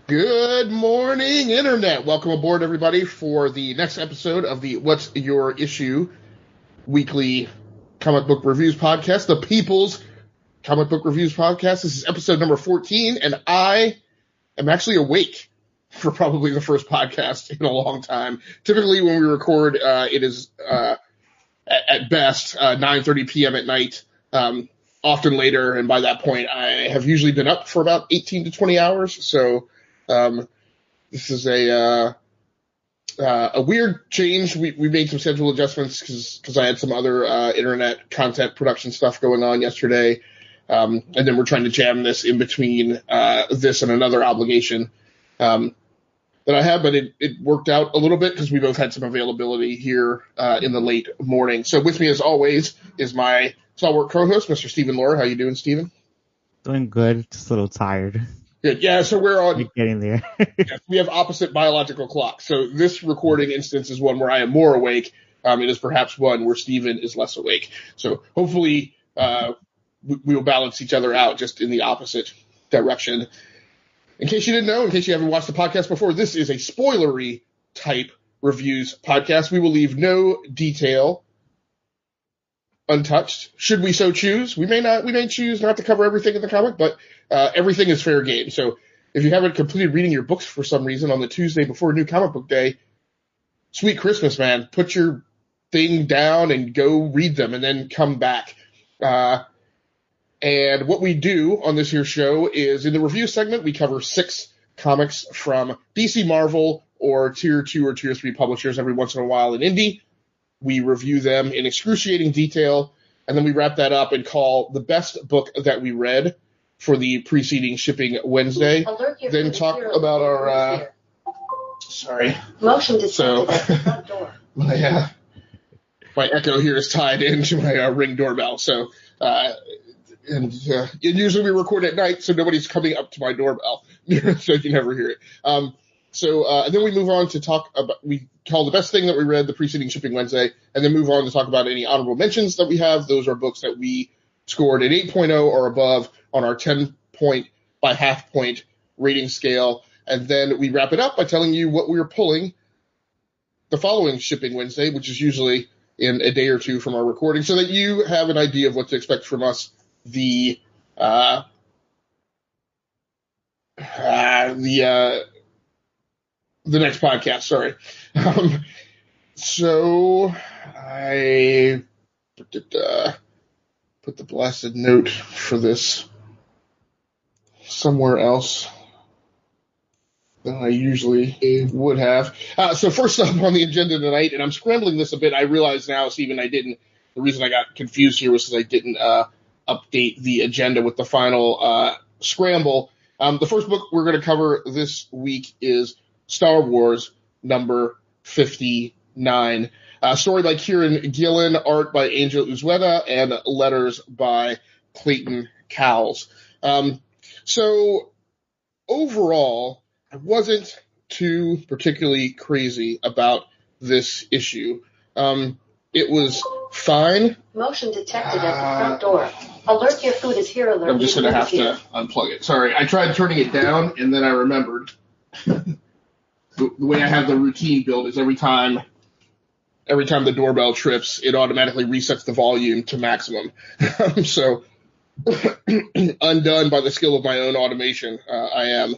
Good morning, Internet. Welcome aboard, everybody, for the next episode of the What's Your Issue weekly comic book reviews podcast, the People's Comic Book Reviews Podcast. This is episode number 14, and I am actually awake for probably the first podcast in a long time. Typically, when we record, it is at best 9:30 p.m. at night, often later, and by that point, I have usually been up for about 18 to 20 hours, so this is a weird change. We made some schedule adjustments because I had some other internet content production stuff going on yesterday, and then we're trying to jam this in between this and another obligation that I have, but it worked out a little bit because we both had some availability here in the late morning. So with me, as always, is my stalwart co-host, Mr. Stephen Lora. How you doing, Stephen? Doing good, just a little tired. Good. Yeah, so we're on. We're getting there. Yes, we have opposite biological clocks. So this recording instance is one where I am more awake. It is perhaps one where Stephen is less awake. So hopefully we will balance each other out just in the opposite direction. In case you didn't know, in case you haven't watched the podcast before, this is a spoilery type reviews podcast. We will leave no detail untouched. Should we so choose? We may choose not to cover everything in the comic, but everything is fair game. So if you haven't completed reading your books for some reason on the Tuesday before New Comic Book Day, sweet Christmas, man. Put your thing down and go read them and then come back. And what we do on this here show is in the review segment, we cover 6 comics from DC, Marvel, or Tier 2 or Tier 3 publishers every once in a while in indie. We review them in excruciating detail, and then we wrap that up and call the best book that we read for the preceding shipping Wednesday. Then talk about our motion detected at the front door. My Echo here is tied into my Ring doorbell. So, and usually we record at night, so nobody's coming up to my doorbell, so you can never hear it. And then we move on to talk about, we call the best thing that we read the preceding shipping Wednesday, and then move on to talk about any honorable mentions that we have. Those are books that we scored an 8.0 or above on our 10-point by half-point rating scale. And then we wrap it up by telling you what we're pulling the following shipping Wednesday, which is usually in a day or two from our recording, so that you have an idea of what to expect from us the next podcast, sorry. So I put the blasted note for this somewhere else than I usually would have. So first up on the agenda tonight, and I'm scrambling this a bit. I realize now, Stephen, the reason I got confused here was because I didn't update the agenda with the final scramble. The first book we're going to cover this week is Star Wars number 59. Story by Kieran Gillen, art by Angel Uzueta, and letters by Clayton Cowles. So overall, I wasn't too particularly crazy about this issue. It was fine. Motion detected at the front door. Alert, your food is here. Alert. I'm just going to have to unplug it. Sorry, I tried turning it down, and then I remembered. The way I have the routine built is every time the doorbell trips, it automatically resets the volume to maximum. So undone by the skill of my own automation, I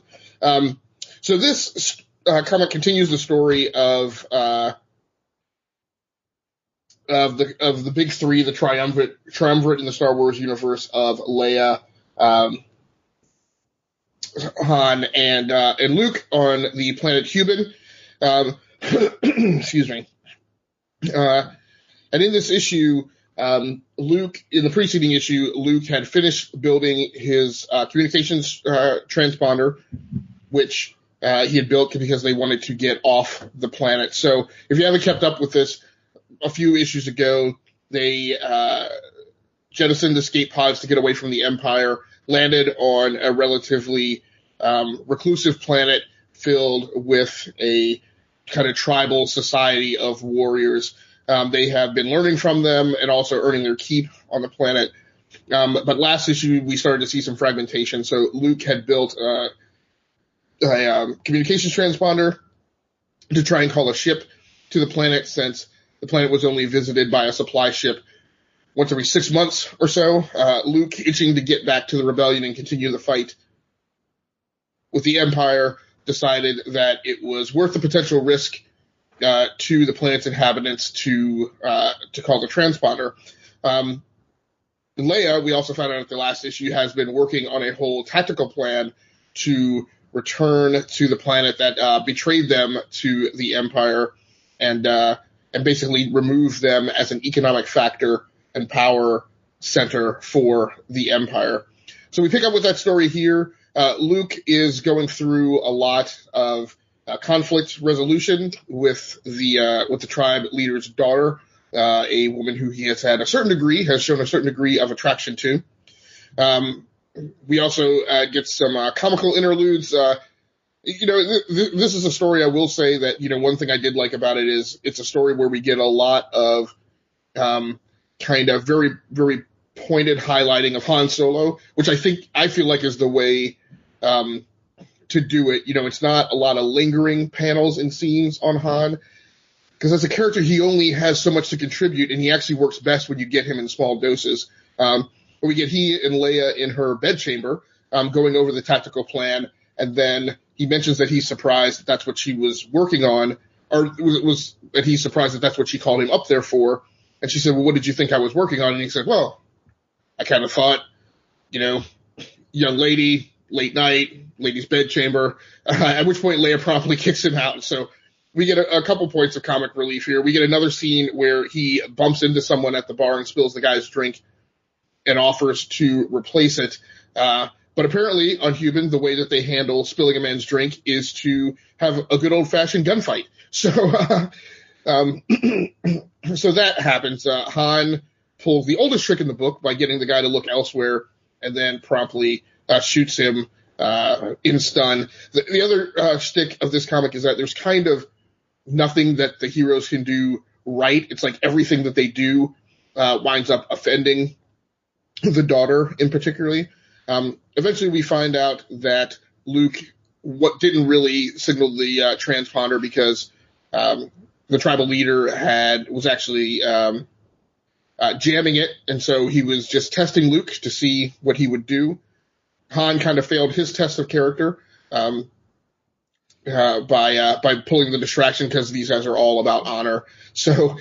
am. So this comic continues the story of the big three, the triumvirate in the Star Wars universe of Leia, Han, and Luke on the planet Cuban. Excuse me. And in this issue, Luke, in the preceding issue, Luke had finished building his communications transponder, which he had built because they wanted to get off the planet. So if you haven't kept up with this, a few issues ago, they jettisoned escape pods to get away from the Empire, landed on a relatively reclusive planet filled with a kind of tribal society of warriors. They have been learning from them and also earning their keep on the planet. But last issue, we started to see some fragmentation. So Luke had built communications transponder to try and call a ship to the planet, since the planet was only visited by a supply ship once every 6 months or so. Luke, itching to get back to the rebellion and continue the fight with the Empire, decided that it was worth the potential risk to the planet's inhabitants to call the transponder. Leia, we also found out at the last issue, has been working on a whole tactical plan to return to the planet that betrayed them to the Empire, and basically remove them as an economic factor and power center for the Empire. So we pick up with that story here. Luke is going through a lot of conflict resolution with the tribe leader's daughter, a woman who he has shown a certain degree of attraction to. We also get some comical interludes. This is a story I will say that, one thing I did like about it is it's a story where we get a lot of kind of very, very pointed highlighting of Han Solo, which I feel like is the way to do it. It's not a lot of lingering panels and scenes on Han, because as a character, he only has so much to contribute, and he actually works best when you get him in small doses. We get he and Leia in her bedchamber going over the tactical plan, and then he mentions that he's surprised that that's what she was working on, or that he's surprised that that's what she called him up there for. And she said, well, what did you think I was working on? And he said, well, I kind of thought, young lady, late night, lady's bedchamber, at which point Leia promptly kicks him out. So we get a couple points of comic relief here. We get another scene where he bumps into someone at the bar and spills the guy's drink and offers to replace it. But apparently, on Human, the way that they handle spilling a man's drink is to have a good old-fashioned gunfight. So so that happens. Han pulls the oldest trick in the book by getting the guy to look elsewhere, and then promptly shoots him in stun. The other shtick of this comic is that there's kind of nothing that the heroes can do right. It's like everything that they do winds up offending the daughter in particularly. Eventually we find out that Luke didn't really signal the transponder because the tribal leader was actually jamming it, and so he was just testing Luke to see what he would do. Han kind of failed his test of character by pulling the distraction, because these guys are all about honor. So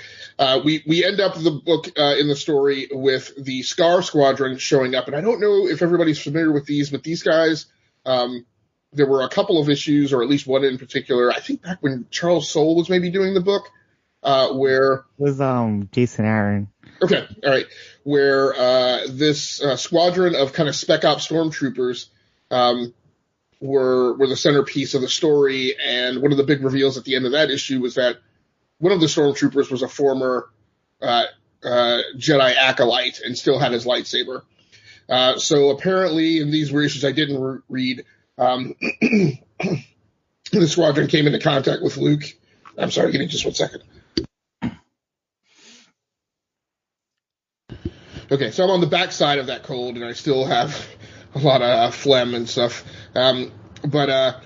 we end up the book in the story with the Scar Squadron showing up, and I don't know if everybody's familiar with these, but these guys, there were a couple of issues, or at least one in particular, I think back when Charles Soule was maybe doing the book, where... It was Jason Aaron. Okay, all right. Where this squadron of kind of spec op stormtroopers were the centerpiece of the story, and one of the big reveals at the end of that issue was that one of the stormtroopers was a former Jedi acolyte and still had his lightsaber. So apparently, in these reissues I didn't read, the squadron came into contact with Luke. I'm sorry, give me just 1 second. Okay, so I'm on the back side of that cold, and I still have a lot of phlegm and stuff. But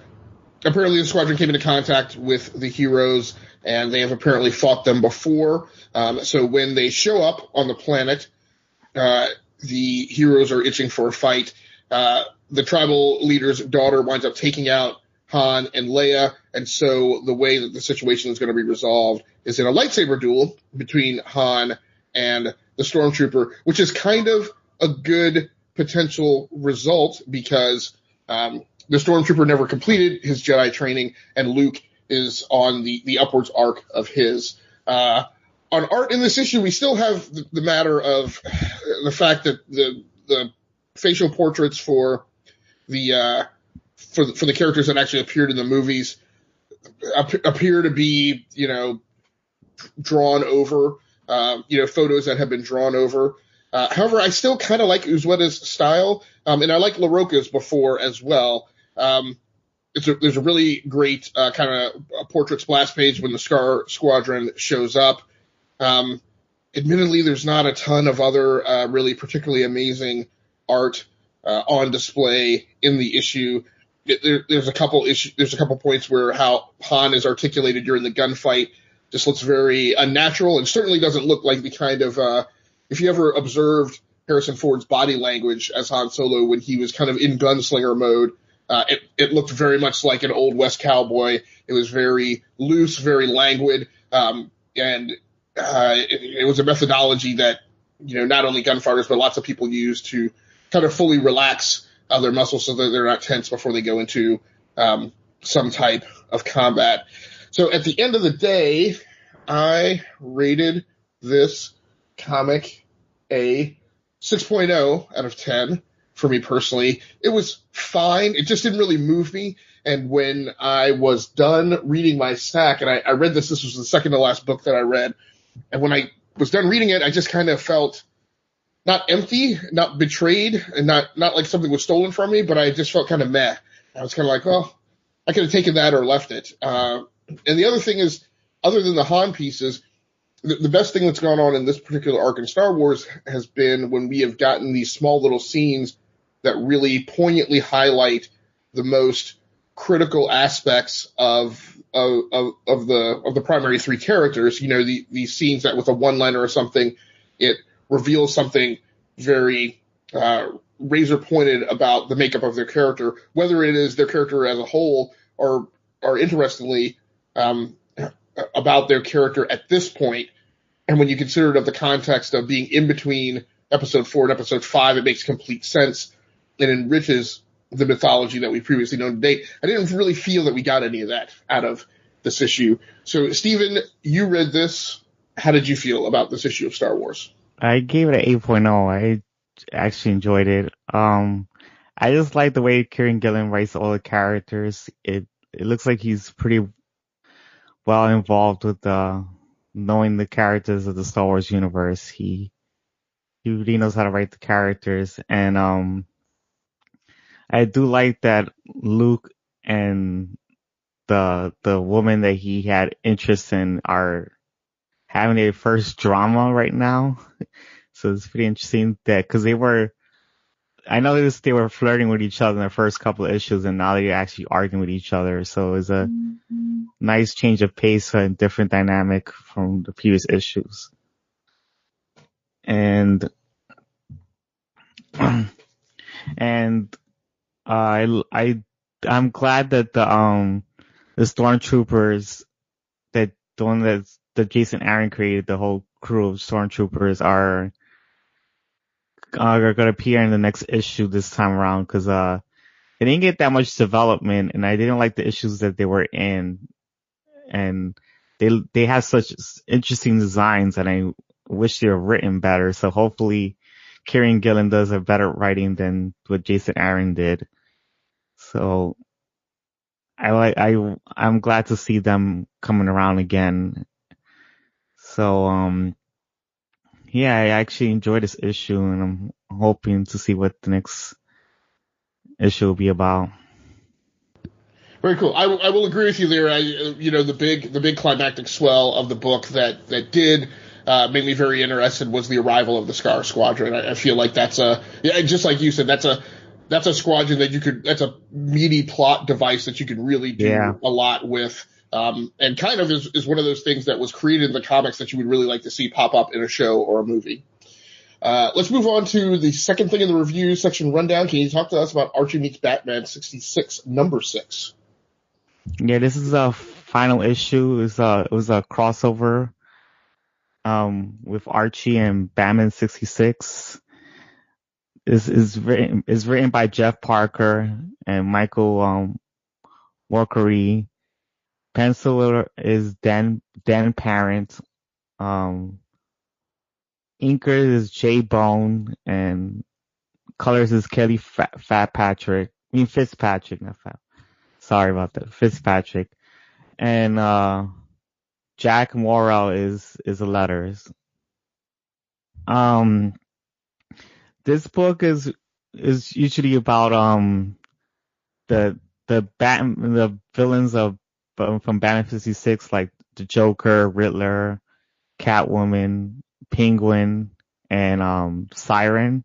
apparently the squadron came into contact with the heroes, and they have apparently fought them before. So when they show up on the planet, the heroes are itching for a fight. The tribal leader's daughter winds up taking out Han and Leia, and so the way that the situation is going to be resolved is in a lightsaber duel between Han and the stormtrooper, which is kind of a good potential result, because the stormtrooper never completed his Jedi training, and Luke is on the upwards arc of his. On art in this issue, we still have the matter of the fact that the facial portraits for the characters that actually appeared in the movies appear to be, drawn over. Photos that have been drawn over. However, I still kind of like Uzueta's style, and I like LaRocca's before as well. There's a really great kind of portrait splash page when the Scar Squadron shows up. Admittedly, there's not a ton of other really particularly amazing art on display in the issue. there's a couple issues. There's a couple points where how Han is articulated during the gunfight just looks very unnatural, and certainly doesn't look like the kind of if you ever observed Harrison Ford's body language as Han Solo when he was kind of in gunslinger mode. It looked very much like an Old West cowboy. It was very loose, very languid, and it was a methodology that, not only gunfighters, but lots of people use to kind of fully relax their muscles so that they're not tense before they go into some type of combat. So at the end of the day, I rated this comic a 6.0 out of 10 for me personally. It was fine. It just didn't really move me. And when I was done reading my stack, and I read this was the second to last book that I read, and when I was done reading it, I just kind of felt not empty, not betrayed, and not like something was stolen from me, but I just felt kind of meh. I was kind of like, well, I could have taken that or left it. And the other thing is, other than the Han pieces, the best thing that's gone on in this particular arc in Star Wars has been when we have gotten these small little scenes that really poignantly highlight the most critical aspects of the primary three characters. These scenes that with a one-liner or something, it reveals something very razor pointed about the makeup of their character, whether it is their character as a whole or interestingly about their character at this point. And when you consider it of the context of being in between episode 4 and episode 5, it makes complete sense and enriches the mythology that we previously known to date. I didn't really feel that we got any of that out of this issue. So, Stephen, you read this. How did you feel about this issue of Star Wars? I gave it an 8.0. I actually enjoyed it. I just like the way Kieran Gillen writes all the characters. It looks like he's pretty well involved with knowing the characters of the Star Wars universe. He really knows how to write the characters, and I do like that Luke and the woman that he had interest in are having their first drama right now. So it's pretty interesting that, because they were flirting with each other in the first couple of issues, and now they're actually arguing with each other. So it's a nice change of pace and different dynamic from the previous issues. And I'm glad that the stormtroopers, that the one that Jason Aaron created, the whole crew of stormtroopers are going to appear in the next issue this time around, because they didn't get that much development, and I didn't like the issues that they were in, and they have such interesting designs, and I wish they were written better. So hopefully Kieran Gillen does a better writing than what Jason Aaron did. So I'm glad to see them coming around again. So yeah, I actually enjoyed this issue, and I'm hoping to see what the next issue will be about. Very cool. I will agree with you there. The big climactic swell of the book that did make me very interested was the arrival of the Scar Squadron. I feel like that's just like you said, that's a squadron that's a meaty plot device that you could really do a lot with. And kind of is one of those things that was created in the comics that you would really like to see pop up in a show or a movie. Let's move on to the second thing in the review section rundown. Can you talk to us about Archie Meets Batman 66, number 6? Yeah, this is a final issue. It was a crossover with Archie and Batman 66. Is written by Jeff Parker and Michael Walkery. Penciler is Dan Parent. Inker is Jay Bone, and colors is Kelly Fitzpatrick, not Fat. Sorry about that, Fitzpatrick. And Jack Morrell is the letters. This book is usually about the villains from Batman 56, like the Joker, Riddler, Catwoman, Penguin, and Siren.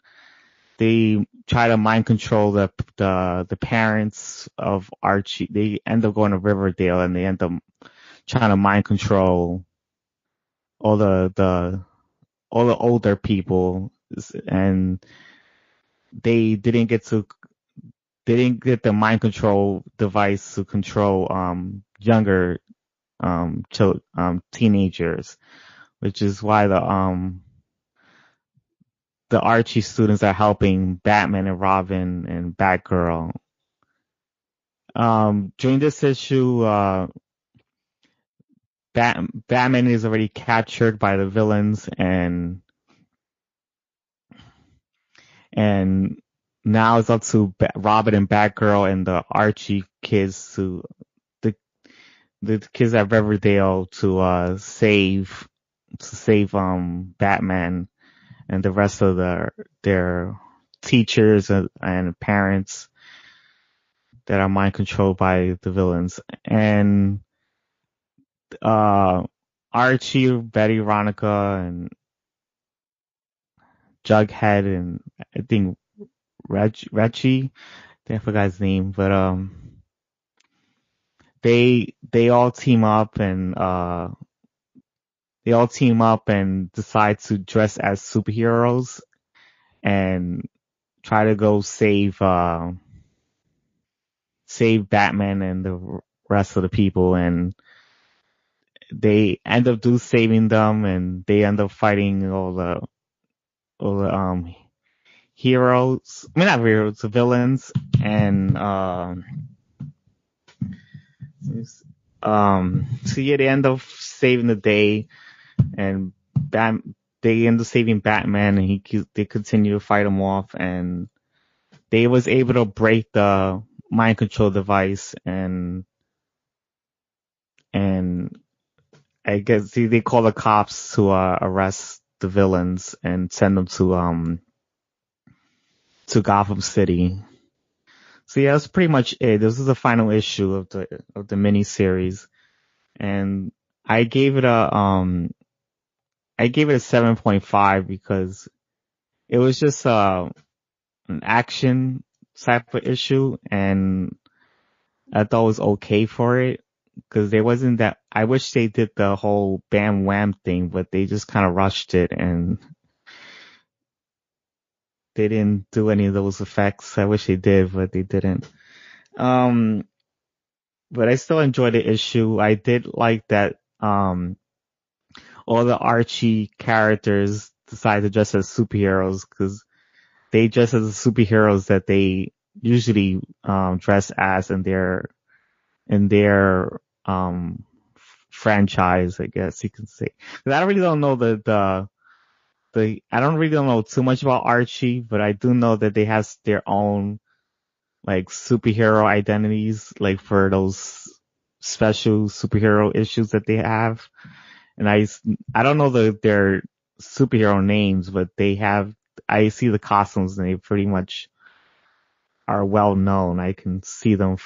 they try to mind control the parents of Archie. They end up going to Riverdale and they end up trying to mind control all the older people, and they didn't get the mind control device to control younger teenagers, which is why the Archie students are helping Batman and Robin and Batgirl. During this issue, Batman is already captured by the villains, and now it's up to Robin and Batgirl and the Archie kids the kids at Riverdale to save Batman and the rest of their teachers and parents that are mind controlled by the villains. And Archie, Betty, Veronica, and Jughead, and I think Reggie, I forgot his name, but they all team up and decide to dress as superheroes and try to go save Batman and the rest of the people, and they end up saving them, and they end up fighting all the heroes. I mean, not heroes, the villains, and so yeah, they end up saving the day, and they end up saving Batman, and they continue to fight him off, and they was able to break the mind control device, and I guess they call the cops to arrest the villains and send them to Gotham City. So yeah, that's pretty much it. This is the final issue of the miniseries, and I gave it a 7.5 because it was just an action type of issue, and I thought it was okay for it, because there wasn't that. I wish they did the whole bam wham thing, but they just kind of rushed it and they didn't do any of those effects. I wish they did, but they didn't. But I still enjoyed the issue. I did like that all the Archie characters decided to dress as superheroes, because they dress as the superheroes that they usually dress as in their franchise, I guess you can say. Because I really don't know I don't really don't know too much about Archie, but I do know that they have their own like superhero identities, like for those special superhero issues that they have. And I don't know their superhero names, but I see the costumes and they pretty much are well known. I can see them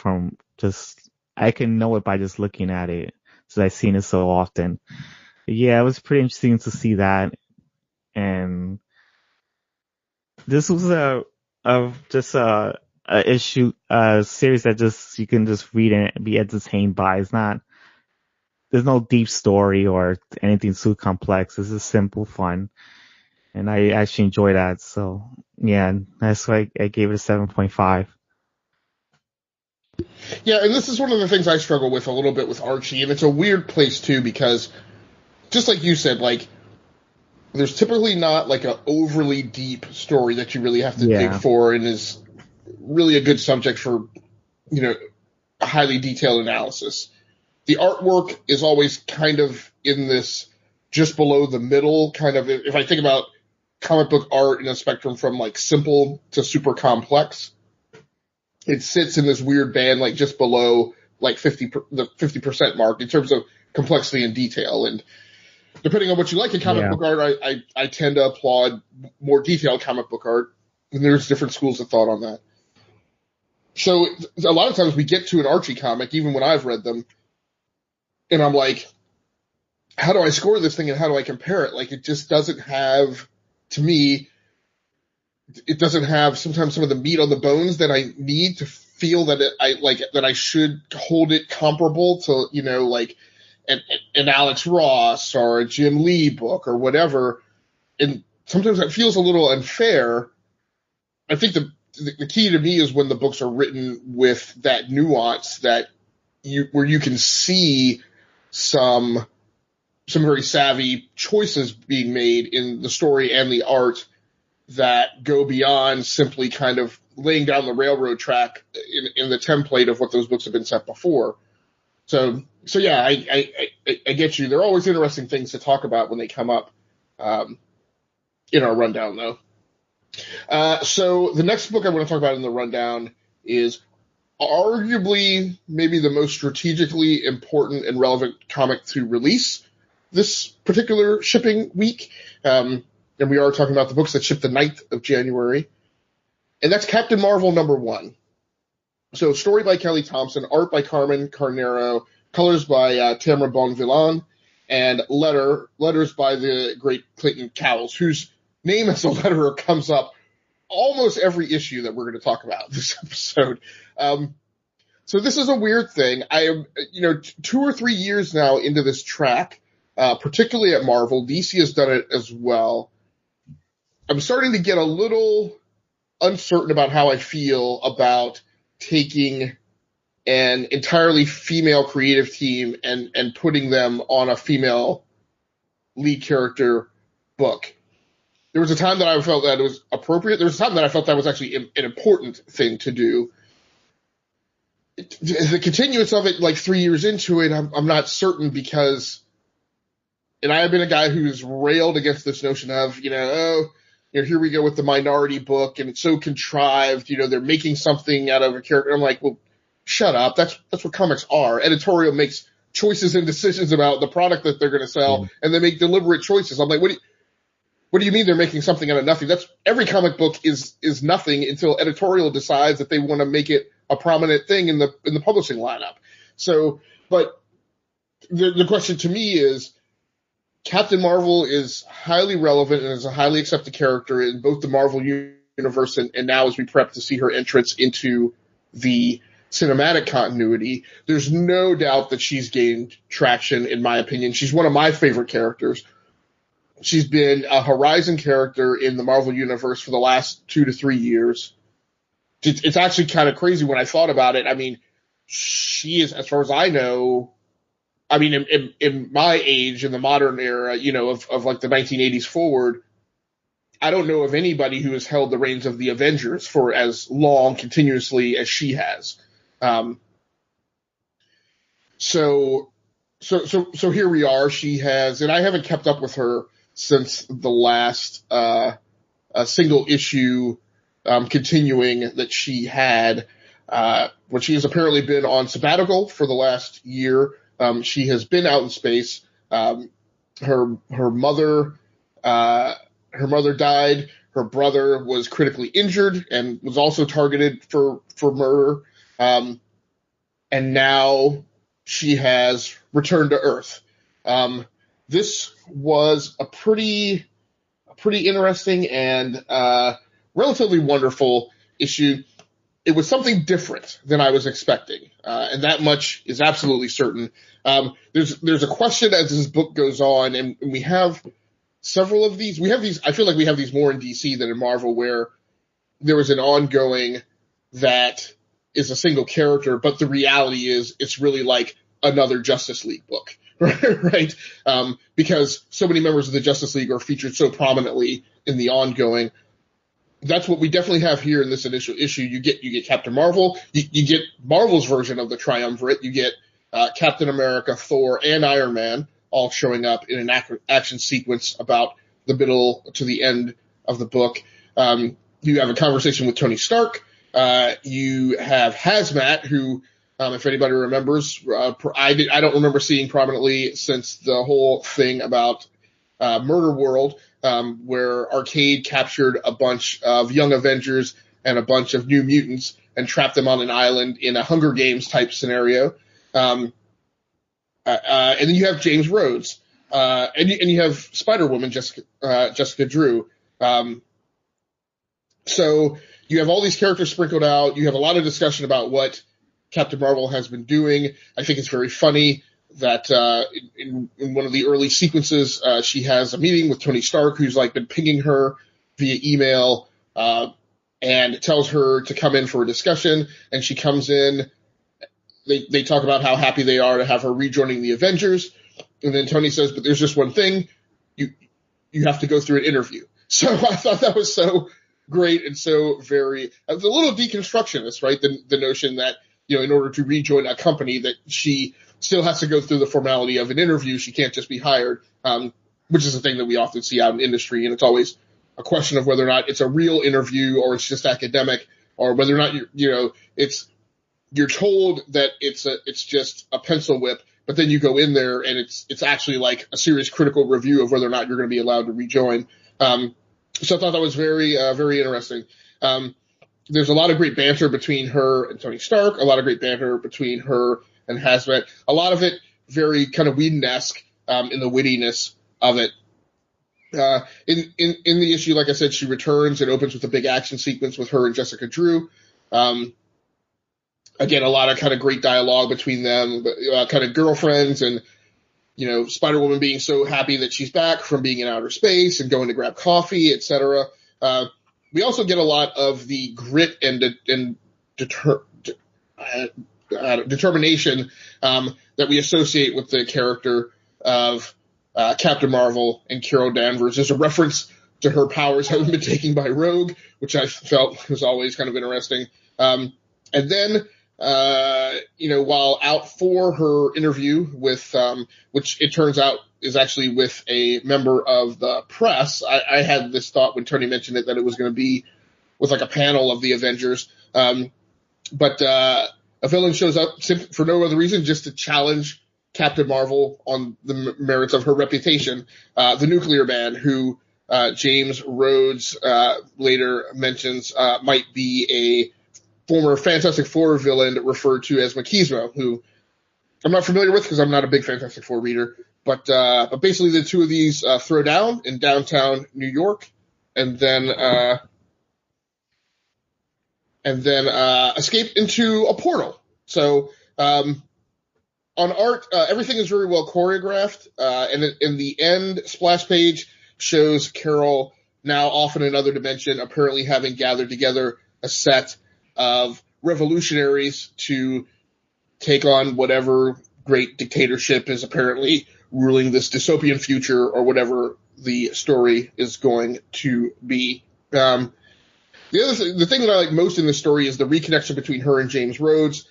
I can know it by just looking at it, since I've seen it so often. But yeah, it was pretty interesting to see that. And this was a series that you can just read and be entertained by. There's no deep story or anything too complex. This is simple fun, and I actually enjoy that. So yeah, that's why I gave it a 7.5. Yeah, and this is one of the things I struggle with a little bit with Archie, and it's a weird place too, because just like you said, like there's typically not like an overly deep story that you really have to dig for, and is really a good subject for, a highly detailed analysis. The artwork is always kind of in this just below the middle kind of, if I think about comic book art in a spectrum from like simple to super complex, it sits in this weird band, like just below like the 50% mark in terms of complexity and detail. And depending on what you like in comic book art, I tend to applaud more detailed comic book art, and there's different schools of thought on that. So a lot of times we get to an Archie comic, even when I've read them, and I'm like, how do I score this thing and how do I compare it? Like, it just doesn't have, to me, it doesn't have sometimes some of the meat on the bones that I need to feel that that I should hold it comparable to, like an Alex Ross or a Jim Lee book or whatever. And sometimes that feels a little unfair. I think the key to me is when the books are written with that nuance where you can see some very savvy choices being made in the story and the art that go beyond simply kind of laying down the railroad track in the template of what those books have been set before. So yeah, I get you. They're always interesting things to talk about when they come up in our rundown, though. So the next book I want to talk about in the rundown is arguably maybe the most strategically important and relevant comic to release this particular shipping week. And we are talking about the books that ship the 9th of January. And that's Captain Marvel #1. So story by Kelly Thompson, art by Carmen Carnero, colors by Tamara Bonvillain, and letters by the great Clayton Cowles, whose name as a letterer comes up almost every issue that we're going to talk about this episode. So this is a weird thing. I am, 2 or 3 years now into this track, particularly at Marvel. DC has done it as well. I'm starting to get a little uncertain about how I feel about taking an entirely female creative team and putting them on a female lead character book. There was a time that I felt that it was appropriate. There was a time that I felt that was actually an important thing to do. The continuance of it, like 3 years into it, I'm not certain because, and I have been a guy who's railed against this notion of, here we go with the minority book and it's so contrived, they're making something out of a character. I'm like, well, shut up. That's what comics are. Editorial makes choices and decisions about the product that they're going to sell, and they make deliberate choices. I'm like, what do you mean they're making something out of nothing? That's every comic book is nothing until editorial decides that they want to make it a prominent thing in the publishing lineup. So, but the question to me is, Captain Marvel is highly relevant and is a highly accepted character in both the Marvel universe and now as we prep to see her entrance into the cinematic continuity. There's no doubt that she's gained traction, in my opinion. She's one of my favorite characters. She's been a Horizon character in the Marvel Universe for the last 2 to 3 years. It's actually kind of crazy when I thought about it. I mean, she is, as far as I know, in my age, in the modern era, of like the 1980s forward, I don't know of anybody who has held the reins of the Avengers for as long continuously as she has. So here we are. She has, and I haven't kept up with her since the last single issue continuing that she had, when she has apparently been on sabbatical for the last year. She has been out in space. Her mother died. Her brother was critically injured and was also targeted for murder. And now she has returned to Earth. This was a pretty interesting and relatively wonderful issue. It was something different than I was expecting, and that much is absolutely certain. There's a question as this book goes on, and we have several of these. We have these. I feel like we have these more in DC than in Marvel, where there was an ongoing that is a single character, but the reality is it's really like another Justice League book, right? Because so many members of the Justice League are featured so prominently in the ongoing. That's what we definitely have here in this initial issue. You get Captain Marvel, you get Marvel's version of the Triumvirate, you get Captain America, Thor, and Iron Man all showing up in an action sequence about the middle to the end of the book. You have a conversation with Tony Stark. You have Hazmat, who, if anybody remembers, I don't remember seeing prominently since the whole thing about Murder World, where Arcade captured a bunch of young Avengers and a bunch of New Mutants and trapped them on an island in a Hunger Games type scenario. And then you have James Rhodes, and you have Spider-Woman, Jessica Drew. So you have all these characters sprinkled out. You have a lot of discussion about what Captain Marvel has been doing. I think it's very funny that in one of the early sequences, she has a meeting with Tony Stark, who's like been pinging her via email and tells her to come in for a discussion. And she comes in. They talk about how happy they are to have her rejoining the Avengers. And then Tony says, but there's just one thing. You have to go through an interview. So I thought that was so great and so very – it's a little deconstructionist, right? The notion that, in order to rejoin a company that she still has to go through the formality of an interview. She can't just be hired, which is a thing that we often see out in industry. And it's always a question of whether or not it's a real interview or it's just academic, or whether or not you're told that it's just a pencil whip, but then you go in there and it's actually like a serious critical review of whether or not you're going to be allowed to rejoin. So I thought that was very, very interesting. There's a lot of great banter between her and Tony Stark, a lot of great banter between her and Hazmat, a lot of it very kind of Whedon-esque in the wittiness of it. In the issue, like I said, she returns. It opens with a big action sequence with her and Jessica Drew. Again, a lot of kind of great dialogue between them, kind of girlfriends, and Spider-Woman being so happy that she's back from being in outer space and going to grab coffee, etc. We also get a lot of the grit and determination that we associate with the character of Captain Marvel and Carol Danvers. There's a reference to her powers having been taken by Rogue, which I felt was always kind of interesting. And then, while out for her interview with, which it turns out is actually with a member of the press, I had this thought when Tony mentioned it that it was going to be with like a panel of the Avengers. But a villain shows up for no other reason, just to challenge Captain Marvel on the merits of her reputation. The Nuclear Man, who James Rhodes later mentions might be a former Fantastic Four villain referred to as Machismo, who I'm not familiar with because I'm not a big Fantastic Four reader. But basically the two of these throw down in downtown New York and then escape into a portal. So on art, everything is very well choreographed. And in the end splash page shows Carol now off in another dimension, apparently having gathered together a set of revolutionaries to take on whatever great dictatorship is apparently ruling this dystopian future, or whatever the story is going to be. The thing that I like most in this story is the reconnection between her and James Rhodes.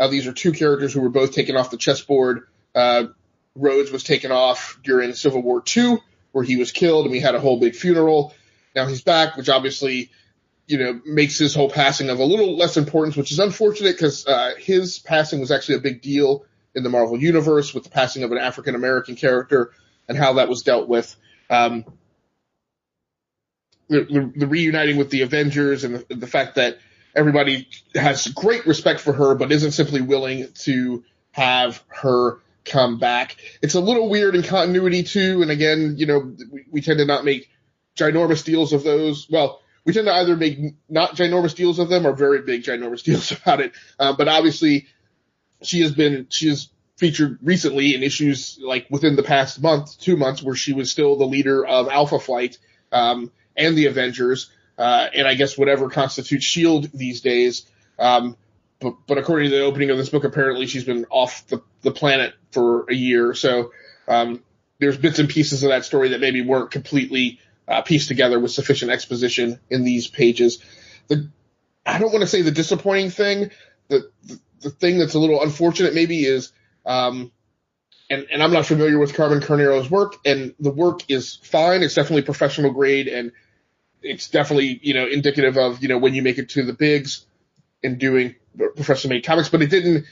These are two characters who were both taken off the chessboard. Rhodes was taken off during Civil War II, where he was killed, and we had a whole big funeral. Now he's back, which obviously, makes his whole passing of a little less importance, which is unfortunate because his passing was actually a big deal in the Marvel Universe, with the passing of an African-American character and how that was dealt with. The reuniting with the Avengers and the fact that everybody has great respect for her but isn't simply willing to have her come back. It's a little weird in continuity too, and again, we tend to not make ginormous deals of those. Well, we tend to either make not ginormous deals of them or very big ginormous deals about it. But obviously she has featured recently in issues like within the past 2 months, where she was still the leader of Alpha Flight, and the Avengers, and I guess whatever constitutes S.H.I.E.L.D. these days. But according to the opening of this book, apparently she's been off the planet for a year. So there's bits and pieces of that story that maybe weren't completely pieced together with sufficient exposition in these pages. I don't want to say the disappointing thing. The thing that's a little unfortunate maybe is, and I'm not familiar with Carmen Carnero's work, and the work is fine. It's definitely professional grade, and it's definitely, indicative of, when you make it to the bigs in doing professionally made comics, but the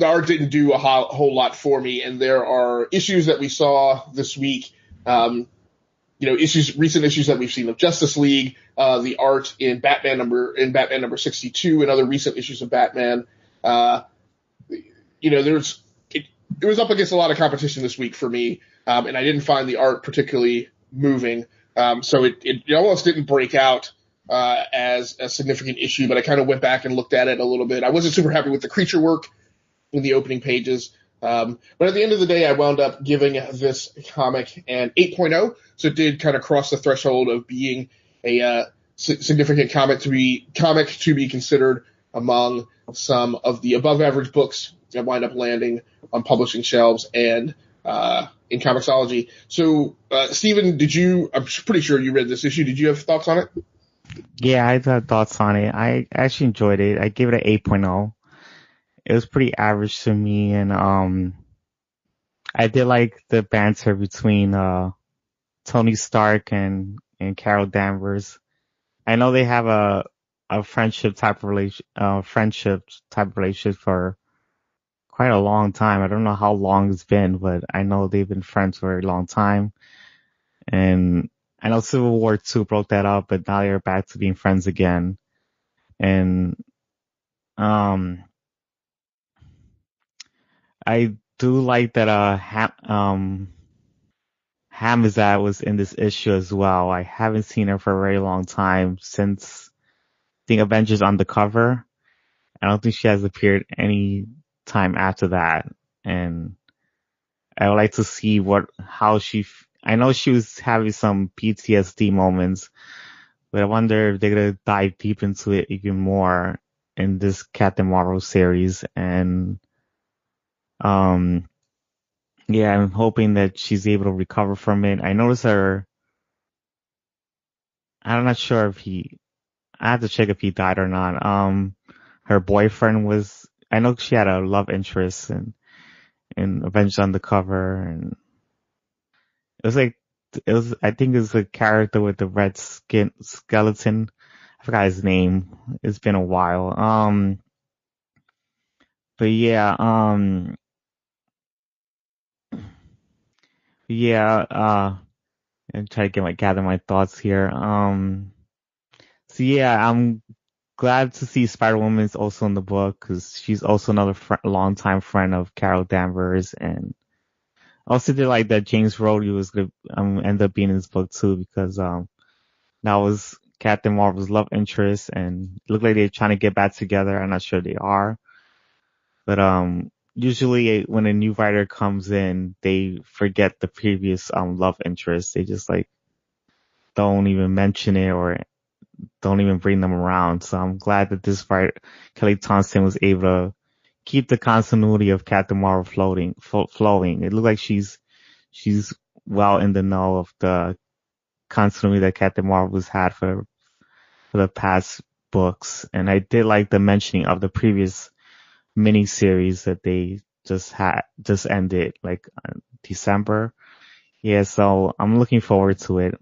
art didn't do a whole lot for me. And there are issues that we saw this week, recent issues that we've seen of Justice League, the art in Batman number 62, and other recent issues of Batman. It was up against a lot of competition this week for me, and I didn't find the art particularly moving. So it almost didn't break out as a significant issue, but I kind of went back and looked at it a little bit. I wasn't super happy with the creature work in the opening pages. But at the end of the day, I wound up giving this comic an 8.0. So it did kind of cross the threshold of being a significant comic to be considered among some of the above average books that wind up landing on publishing shelves and in Comixology. So, Stephen, I'm pretty sure you read this issue. Did you have thoughts on it? Yeah, I had thoughts on it. I actually enjoyed it. I gave it an 8.0. It was pretty average to me, and I did like the banter between Tony Stark and Carol Danvers. I know they have a friendship type of relationship for quite a long time. I don't know how long it's been, but I know they've been friends for a long time. And I know Civil War 2 broke that up, but now they're back to being friends again. And I do like that Hamizat was in this issue as well. I haven't seen her for a very long time, since the Avengers Undercover. I don't think she has appeared any time after that. And I would like to see I know she was having some PTSD moments, but I wonder if they're going to dive deep into it even more in this Captain Marvel series. And yeah, I'm hoping that she's able to recover from it. I noticed I'm not sure I have to check if he died or not. Her boyfriend I know she had a love interest in Avengers Undercover, and I think it was a character with the red skin skeleton. I forgot his name. It's been a while. But yeah, I'm trying to gather my thoughts here. So yeah, I'm glad to see Spider-Woman is also in the book, because she's also another longtime friend of Carol Danvers. And also did like that James Rhodey was going to end up being in this book too, because that was Captain Marvel's love interest, and it looked like they're trying to get back together. I'm not sure they are. But usually when a new writer comes in, they forget the previous love interest. They just don't even mention it or don't even bring them around. So I'm glad that this writer, Kelly Thompson, was able to keep the continuity of Captain Marvel flowing. It looked like she's well in the know of the continuity that Captain Marvel has had for the past books. And I did like the mentioning of the previous miniseries that they just ended, December. Yeah, so I'm looking forward to it.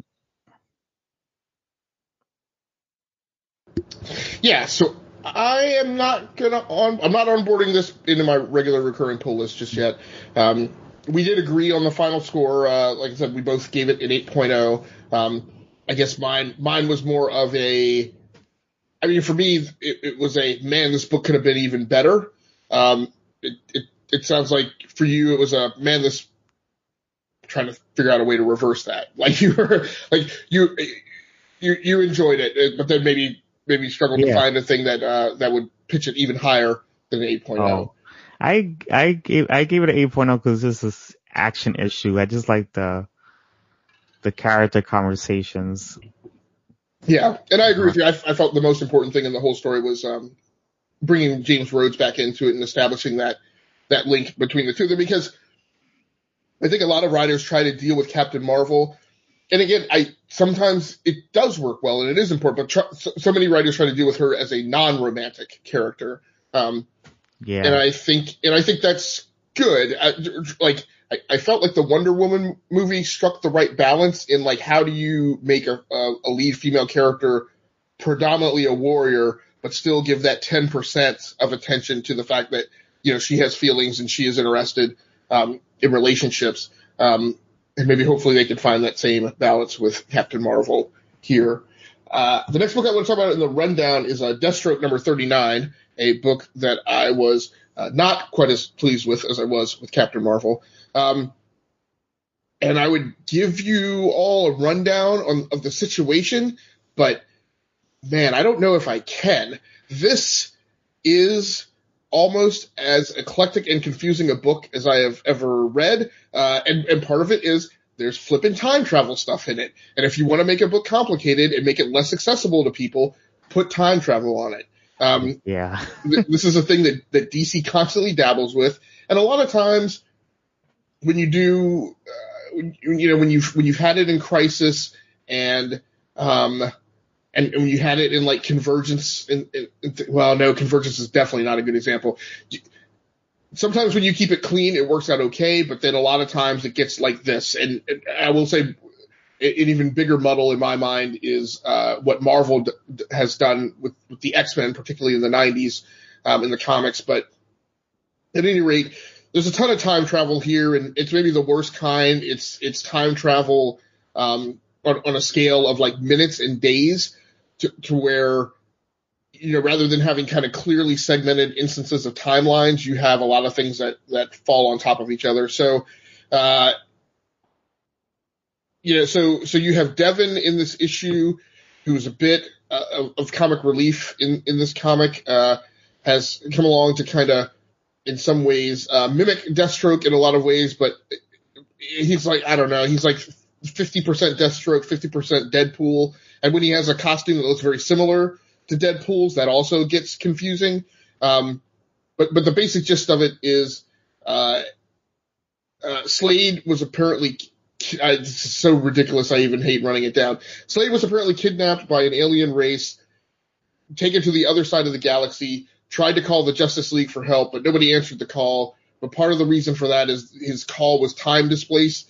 Yeah, so I'm not onboarding this into my regular recurring pull list just yet. We did agree on the final score. Like I said, we both gave it an 8.0. I guess mine was more of for me, it was this book could have been even better. It sounds like for you, it was this trying to figure out a way to reverse that. You enjoyed it, but then maybe struggled to find a thing that would pitch it even higher than an 8.0. Oh. I gave it an 8.0 because this is action issue. I just like the character conversations. Yeah, and I agree with you. I felt the most important thing in the whole story was bringing James Rhodes back into it and establishing that link between the two of them, because I think a lot of writers try to deal with Captain Marvel. And again, sometimes it does work well and it is important, but so many writers try to deal with her as a non-romantic character. Yeah. And I think that's good. I felt like the Wonder Woman movie struck the right balance in how do you make a lead female character predominantly a warrior, but still give that 10% of attention to the fact that, she has feelings and she is interested in relationships. And maybe hopefully they can find that same balance with Captain Marvel here. The next book I want to talk about in the rundown is Deathstroke number 39, a book that I was not quite as pleased with as I was with Captain Marvel. And I would give you all a rundown of the situation, but Man, I don't know if I can. This is almost as eclectic and confusing a book as I have ever read, and part of it is there's flippin' time travel stuff in it. And if you want to make a book complicated and make it less accessible to people, put time travel on it. Yeah. This is a thing that DC constantly dabbles with, and a lot of times when you do, when you've had it in Crisis and when you had it in like Convergence, Convergence is definitely not a good example. Sometimes when you keep it clean, it works out okay, but then a lot of times it gets like this. And I will say an even bigger muddle in my mind is what Marvel has done with the X-Men, particularly in the 90s in the comics. But at any rate, there's a ton of time travel here, and it's maybe the worst kind. It's time travel on a scale of like minutes and days to where, rather than having kind of clearly segmented instances of timelines, you have a lot of things that fall on top of each other. So, so you have Devin in this issue, who's a bit of comic relief in this comic, has come along to kind of, in some ways, mimic Deathstroke in a lot of ways, but he's like, I don't know, he's like 50% Deathstroke, 50% Deadpool. And when he has a costume that looks very similar to Deadpool's, that also gets confusing. But the basic gist of it is Slade was apparently it's so ridiculous I even hate running it down. Slade was apparently kidnapped by an alien race, taken to the other side of the galaxy, tried to call the Justice League for help, but nobody answered the call. But part of the reason for that is his call was time displaced.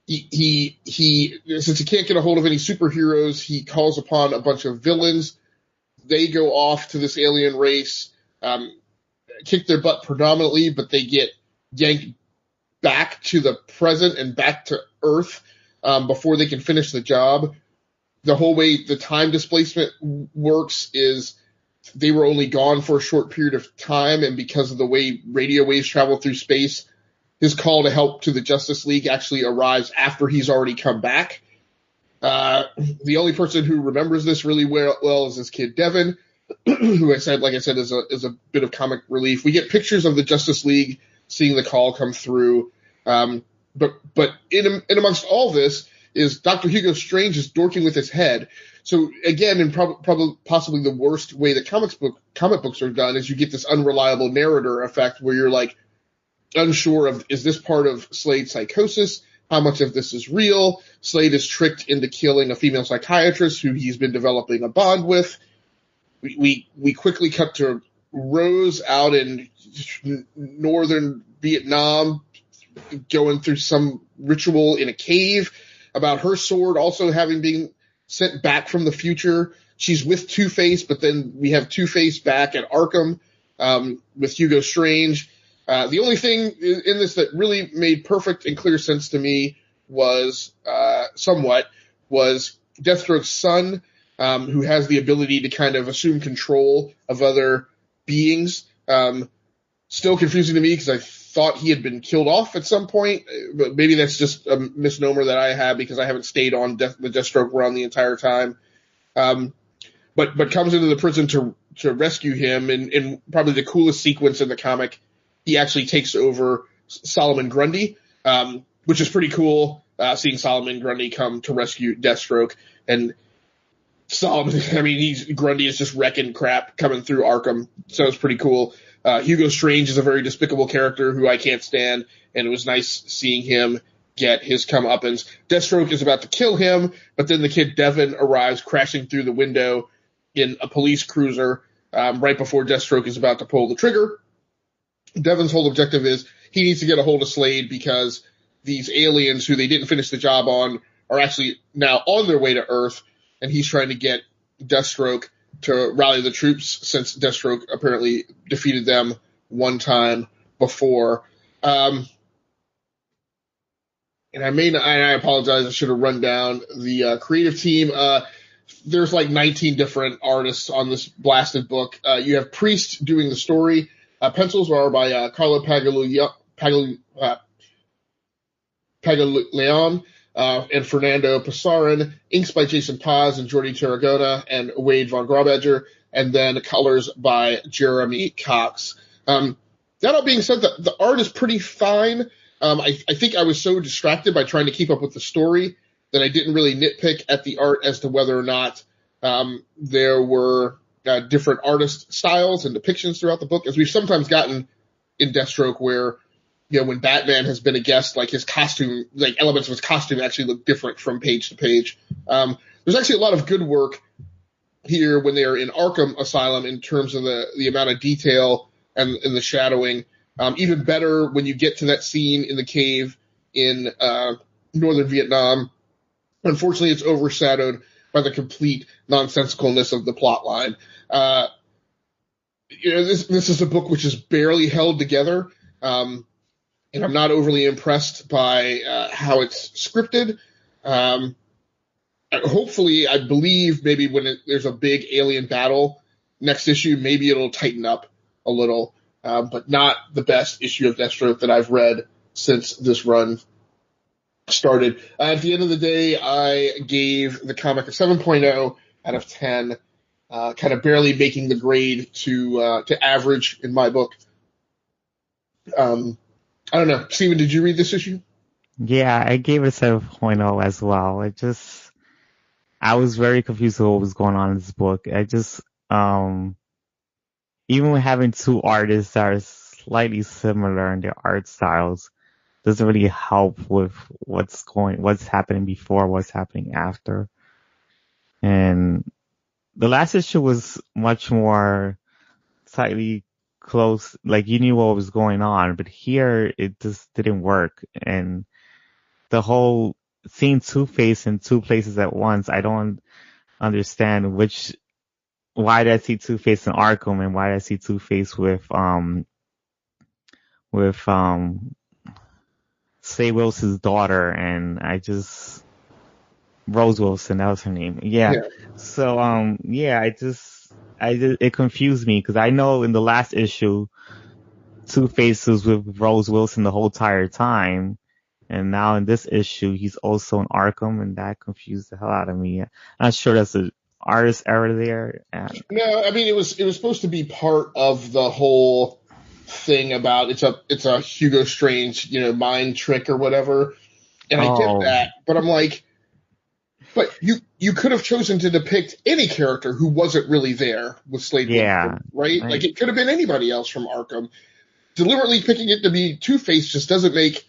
He since he can't get a hold of any superheroes, he calls upon a bunch of villains. They go off to this alien race, kick their butt predominantly, but they get yanked back to the present and back to Earth before they can finish the job. The whole way the time displacement works is they were only gone for a short period of time, and because of the way radio waves travel through space, his call to help to the Justice League actually arrives after he's already come back. The only person who remembers this really well is this kid Devin, who is a bit of comic relief. We get pictures of the Justice League seeing the call come through, but in amongst all this is Dr. Hugo Strange is dorking with his head. So again, in possibly the worst way that comic books are done, is you get this unreliable narrator effect where you're like, unsure of, is this part of Slade's psychosis? How much of this is real? Slade is tricked into killing a female psychiatrist who he's been developing a bond with. We quickly cut to Rose out in northern Vietnam going through some ritual in a cave about her sword also having been sent back from the future. She's with Two-Face, but then we have Two-Face back at Arkham with Hugo Strange. The only thing in this that really made perfect and clear sense to me was Deathstroke's son, who has the ability to kind of assume control of other beings. Still confusing to me because I thought he had been killed off at some point, but maybe that's just a misnomer that I have because I haven't stayed on the Deathstroke run the entire time. But comes into the prison to rescue him, and probably the coolest sequence in the comic, he actually takes over Solomon Grundy, which is pretty cool, seeing Solomon Grundy come to rescue Deathstroke. And Grundy is just wrecking crap coming through Arkham, so it's pretty cool. Hugo Strange is a very despicable character who I can't stand, and it was nice seeing him get his comeuppance. Deathstroke is about to kill him, but then the kid Devin arrives crashing through the window in a police cruiser right before Deathstroke is about to pull the trigger. Devin's whole objective is he needs to get a hold of Slade because these aliens who they didn't finish the job on are actually now on their way to Earth, and he's trying to get Deathstroke to rally the troops since Deathstroke apparently defeated them one time before. And I apologize, I should have run down the creative team. There's like 19 different artists on this blasted book. You have Priest doing the story. Pencils are by Carlo Pagaleon. and Fernando Pasarin, inks by Jason Paz and Jordi Tarragona and Wade von Graubadger, and then colors by Jeremy Cox. That all being said, the art is pretty fine. I think I was so distracted by trying to keep up with the story that I didn't really nitpick at the art as to whether or not there were different artist styles and depictions throughout the book, as we've sometimes gotten in Deathstroke, where when Batman has been a guest, like his costume, like elements of his costume actually look different from page to page. There's actually a lot of good work here when they're in Arkham Asylum in terms of the amount of detail and the shadowing. Even better when you get to that scene in the cave in northern Vietnam. Unfortunately, it's overshadowed by the complete nonsensicalness of the plot line. This is a book which is barely held together, and I'm not overly impressed by how it's scripted. Hopefully, I believe maybe when there's a big alien battle next issue, maybe it'll tighten up a little, but not the best issue of Deathstroke that I've read since this run started. At the end of the day, I gave the comic a 7.0 out of 10, kind of barely making the grade to average in my book. I don't know. Steven, did you read this issue? Yeah, I gave it a 7.0 as well. I was very confused with what was going on in this book. Even with having two artists that are slightly similar in their art styles, doesn't really help with what's happening before, what's happening after. And the last issue was much more tightly close, like you knew what was going on, but here it just didn't work. And the whole seeing Two-Face in two places at once, I don't understand why did I see Two-Face in Arkham and why did I see Two-Face with Say Wilson's daughter, and Rose Wilson, that was her name. Yeah. So, it confused me because I know in the last issue, Two-Face was with Rose Wilson the whole entire time. And now in this issue, he's also in Arkham, and that confused the hell out of me. I'm not sure that's an artist error there. No, I mean, it was supposed to be part of the whole thing about it's a Hugo Strange, mind trick or whatever. And I get that, but I'm like, but you could have chosen to depict any character who wasn't really there with Slade Wilson, right? Like it could have been anybody else from Arkham. Deliberately picking it to be Two-Face just doesn't make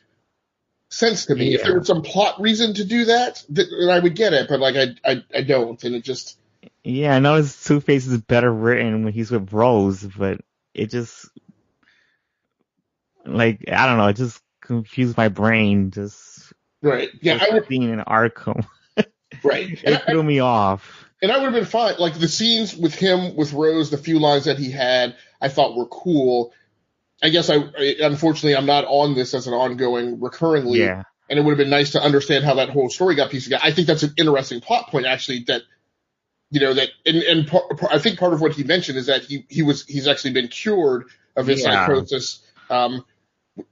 sense to me. Yeah. If there was some plot reason to do that, then I would get it, but like I don't, and it just. Yeah, I know his Two-Face is better written when he's with Rose, but it just, like, I don't know, it just confused my brain. Just right, yeah, being in Arkham, right, it threw me off. And I would have been fine. Like the scenes with him with Rose, the few lines that he had, I thought were cool. I guess unfortunately I'm not on this as an ongoing recurringly, and it would have been nice to understand how that whole story got pieced together. I think that's an interesting plot point actually. That I think part of what he mentioned is that he's actually been cured of his psychosis,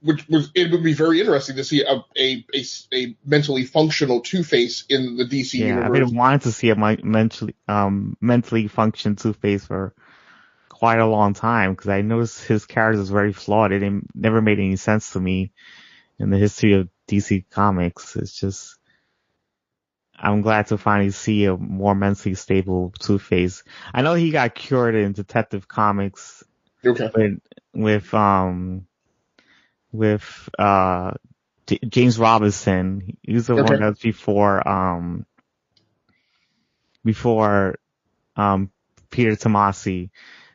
which it would be very interesting to see a mentally functional Two-Face in the DC universe. I've been wanting to see a mentally function Two-Face for quite a long time, because I noticed his character is very flawed. It never made any sense to me in the history of DC Comics. It's just, I'm glad to finally see a more mentally stable Two-Face. I know he got cured in Detective Comics, with James Robinson. He was the one that was before Peter Tomasi.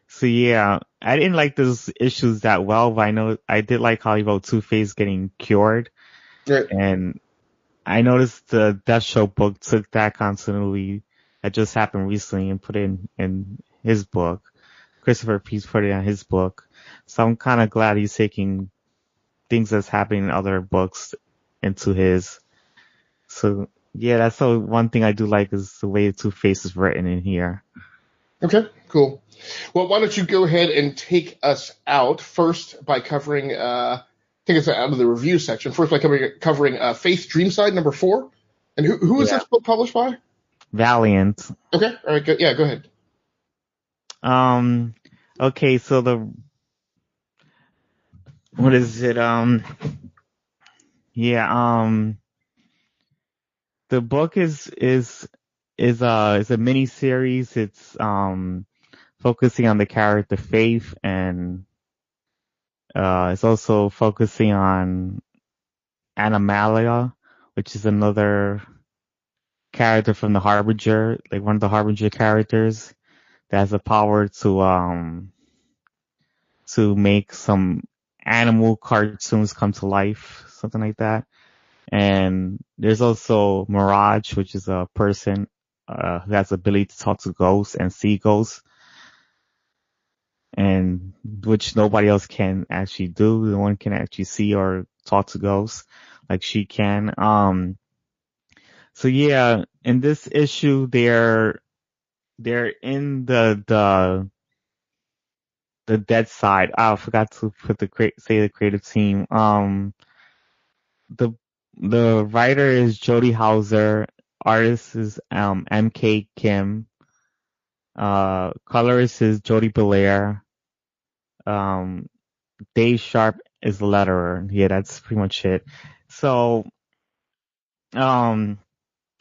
So yeah, I didn't like those issues that well, but I did like how he wrote Two-Face getting cured. Right. And I noticed the Deathstroke book took that continuity that just happened recently and put it in his book. Christopher Peace put it in his book. So I'm kind of glad he's taking things that's happening in other books into his. So yeah, that's the one thing I do like is the way Two-Face is written in here. Okay, cool. Well, why don't you go ahead and take us out first by covering, take us out of the review section. First by covering Faith Dreamside number 4. And who is Yeah. this book published by? Valiant. Okay, all right, go ahead. Okay, so what is it? The book is a mini series. It's focusing on the character Faith, and it's also focusing on Animalia, which is another character from the Harbinger, like one of the Harbinger characters that has the power to make some animal cartoons come to life, something like that. And there's also Mirage, which is a person who has the ability to talk to ghosts and see ghosts, and which nobody else can actually do. No one can actually see or talk to ghosts like she can. So yeah, in this issue, they're in the dead side. Oh, I forgot to put say the creative team. The writer is Jody Hauser. Artist is MK Kim. Colorist is Jody Belair. Dave Sharp is the letterer. Yeah, that's pretty much it. So,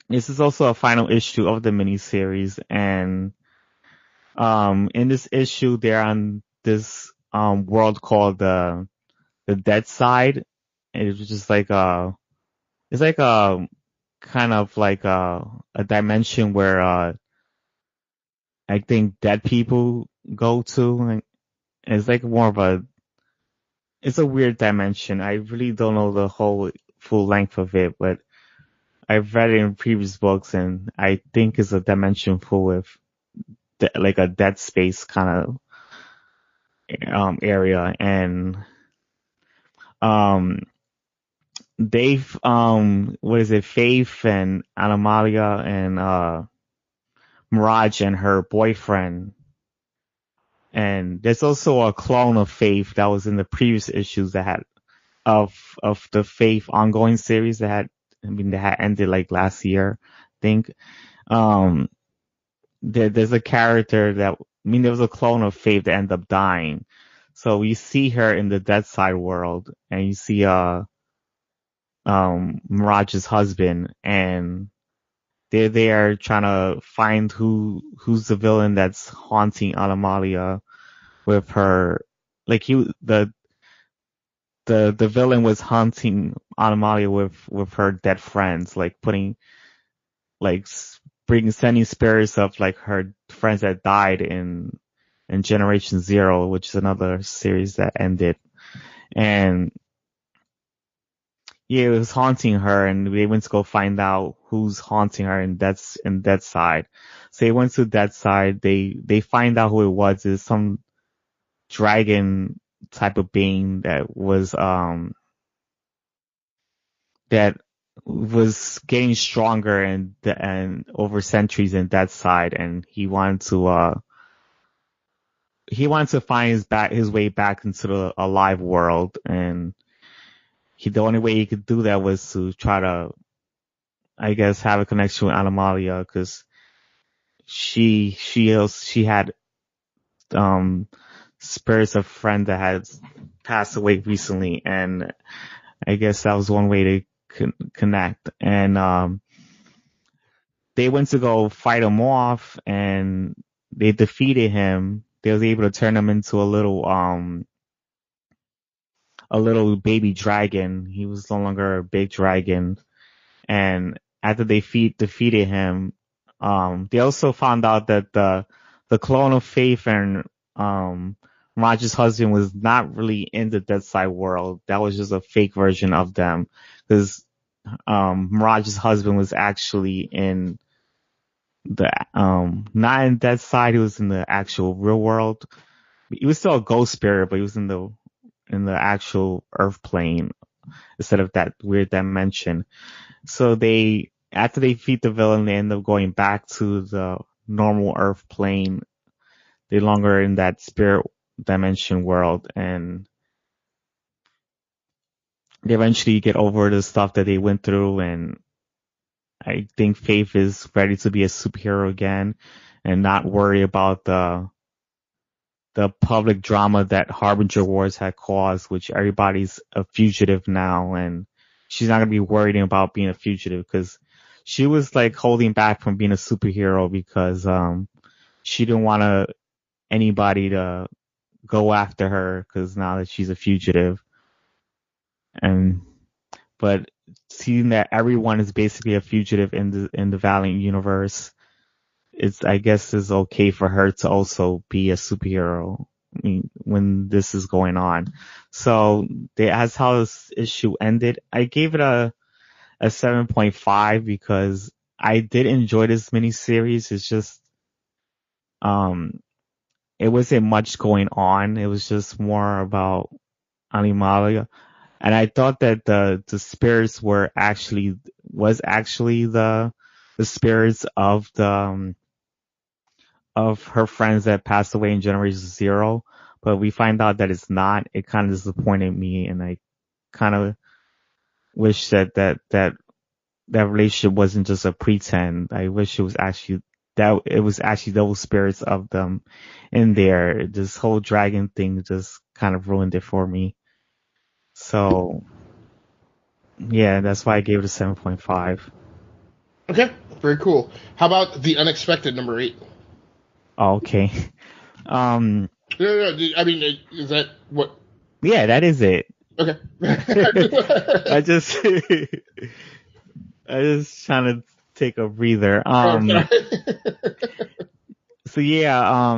this is also a final issue of the miniseries, and in this issue, they're on this world called the Dead Side. It's just like it's like a kind of like a dimension where I think dead people go to, and it's like more of it's a weird dimension. I really don't know the whole full length of it, but I've read it in previous books, and I think it's a dimension full with like a dead space kind of area. And um they've what is it, Faith and Animalia and Mirage and her boyfriend. And there's also a clone of Faith that was in the previous issues that had of the Faith ongoing series that had ended like last year, I think. Um there's a character there was a clone of Faith that ended up dying. So you see her in the Dead Side world, and you see Mirage's husband, and they're there trying to find who's the villain that's haunting Animalia with her. Like the villain was haunting Animalia with her dead friends, like putting like sending spirits of like her friends that died in Generation Zero, which is another series that ended. And yeah, it was haunting her, and they went to go find out who's haunting her, and that's in Dead Side. So they went to Dead Side. They find out who it was. It's some dragon type of being that was getting stronger and over centuries in Dead Side, and he wanted to find his way back into the alive world, and the only way he could do that was to try to, I guess, have a connection with Animalia, because she had spirits of friend that had passed away recently, and I guess that was one way to connect. And they went to go fight him off, and they defeated him. They was able to turn him into a little baby dragon. He was no longer a big dragon. And after they defeated him, they also found out that the clone of Faith and Mirage's husband was not really in the Dead Side world. That was just a fake version of them, because Mirage's husband was actually in the not in Dead Side. He was in the actual real world. He was still a ghost spirit, but he was in the actual Earth plane instead of that weird dimension. So after they defeat the villain, they end up going back to the normal Earth plane. They're no longer in that spirit dimension world, and they eventually get over the stuff that they went through, and I think Faith is ready to be a superhero again and not worry about the public drama that Harbinger Wars had caused, which everybody's a fugitive now, and she's not going to be worried about being a fugitive because she was like holding back from being a superhero because she didn't want anybody to go after her because now that she's a fugitive. But seeing that everyone is basically a fugitive in the Valiant universe, I guess is okay for her to also be a superhero. I mean, when this is going on. So that's how this issue ended. I gave it a 7.5 because I did enjoy this miniseries. It's just, it wasn't much going on. It was just more about Animalia. And I thought that the spirits was actually the spirits of of her friends that passed away in Generation Zero, but we find out that it's not. It kind of disappointed me, and I kind of wish that relationship wasn't just a pretend. I wish it was actually those spirits of them in there. This whole dragon thing just kind of ruined it for me. So, yeah, that's why I gave it a 7.5. Okay, very cool. How about The Unexpected, number 8? Oh, okay. No, I mean, is that what? Yeah, that is it. Okay. I just trying to take a breather. So yeah,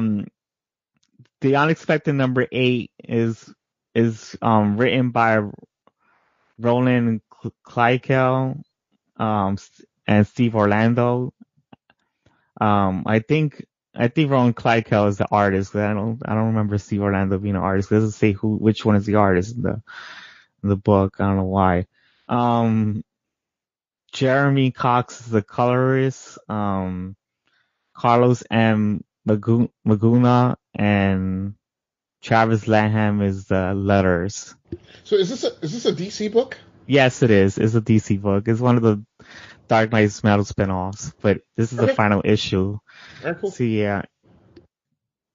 The Unexpected number 8 is written by Roland Kleikel, and Steve Orlando. I think Roland Kleikel is the artist. I don't remember Steve Orlando being an artist. It doesn't say which one is the artist in the book. I don't know why. Jeremy Cox is the colorist. Carlos M. Maguna and Travis Lanham is the letters. So is this a DC book? Yes, it is. It's a DC book. It's one of the Dark Knight's Metal spinoffs, but this is the final issue. Very cool. So yeah,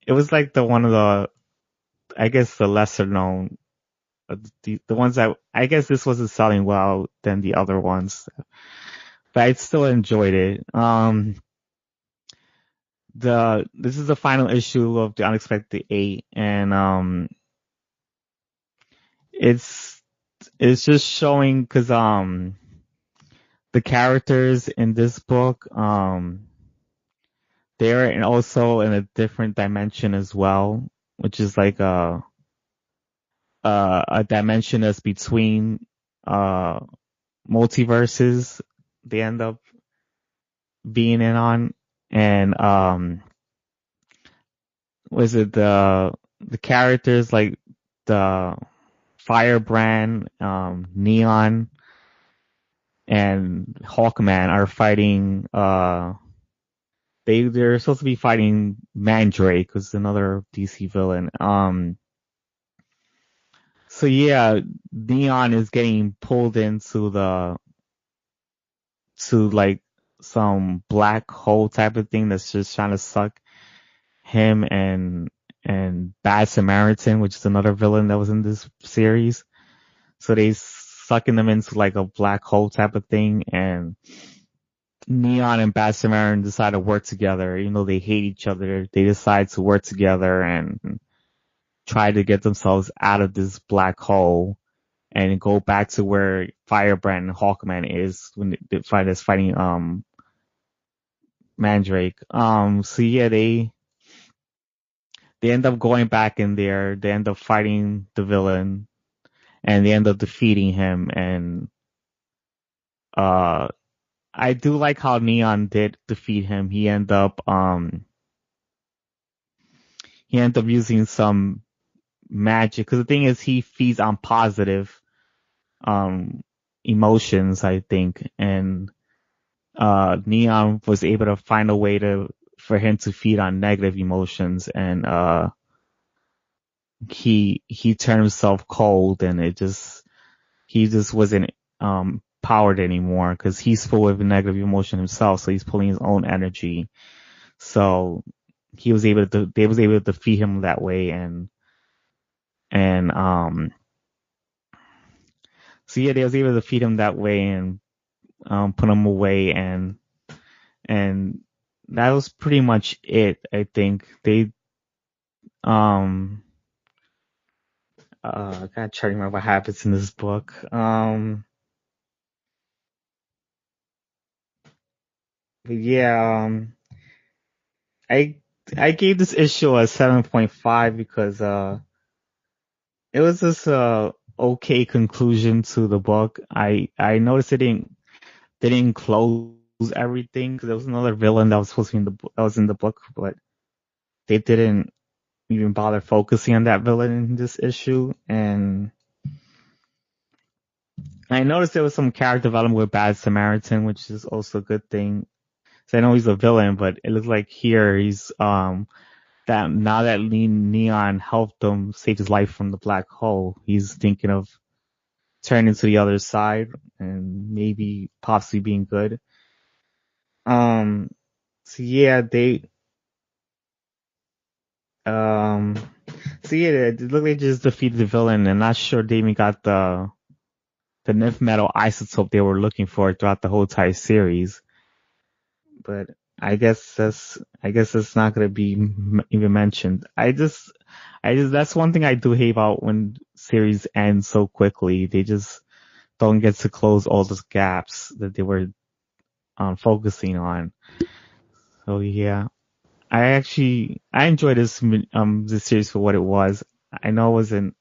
it was like the lesser known, the ones that I guess this wasn't selling well than the other ones, but I still enjoyed it. This is the final issue of The Unexpected 8, and it's just showing because the characters in this book they're also in a different dimension as well, which is like a dimension that's between multiverses they end up being in on. And was it the characters like the Firebrand, Neon, and Hawkman are fighting they're supposed to be fighting Mandrake, who's another DC villain. So yeah, Neon is getting pulled into like some black hole type of thing that's just trying to suck him and Bad Samaritan, which is another villain that was in this series. So they sucking them into like a black hole type of thing, and Neon and Bad Samaritan decide to work together. Even though they hate each other, they decide to work together and try to get themselves out of this black hole and go back to where Firebrand and Hawkman is when they fighting Mandrake. So yeah, they end up going back in there. They end up fighting the villain, and they end up defeating him. And I do like how Neon did defeat him. He ended up using some magic, because the thing is, he feeds on positive emotions, I think, and Neon was able to find a way for him to feed on negative emotions, and he turned himself cold, and he just wasn't powered anymore because he's full of negative emotion himself. So he's pulling his own energy. So they was able to defeat him that way. So yeah, they was able to defeat him that way and, put him away and that was pretty much it. I think I gotta try to remember what happens in this book. But yeah, I gave this issue a 7.5 because, it was just a okay conclusion to the book. I noticed they didn't close everything because there was another villain that was supposed to be in the book, but they didn't even bother focusing on that villain in this issue. And I noticed there was some character development with Bad Samaritan, which is also a good thing. So I know he's a villain, but it looks like here he's that now that Neon helped him save his life from the black hole, he's thinking of turning to the other side and maybe possibly being good. So yeah, they it looked like they just defeated the villain, and not sure they even got the nymph metal isotope they were looking for throughout the whole entire series. But I guess that's not going to be even mentioned. That's one thing I do hate about when series end so quickly. They just don't get to close all those gaps that they were focusing on. So yeah, I enjoyed this series for what it was. I know it wasn't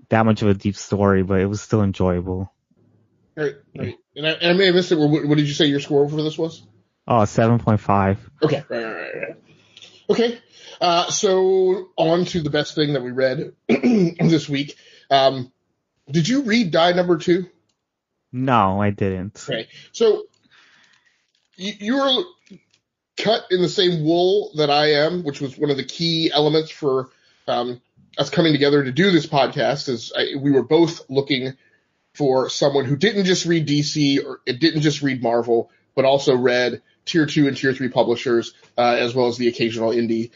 that much of a deep story, but it was still enjoyable. Right. And I may have missed it. What did you say your score for this was? Oh, 7.5. Okay, right. Okay, so on to the best thing that we read this week. Did you read Die Number 2? No, I didn't. Okay, so you're cut in the same wool that I am, which was one of the key elements for us coming together to do this podcast. We were both looking for someone who didn't just read DC or it didn't just read Marvel, but also read Tier 2 and Tier 3 publishers, as well as the occasional indie.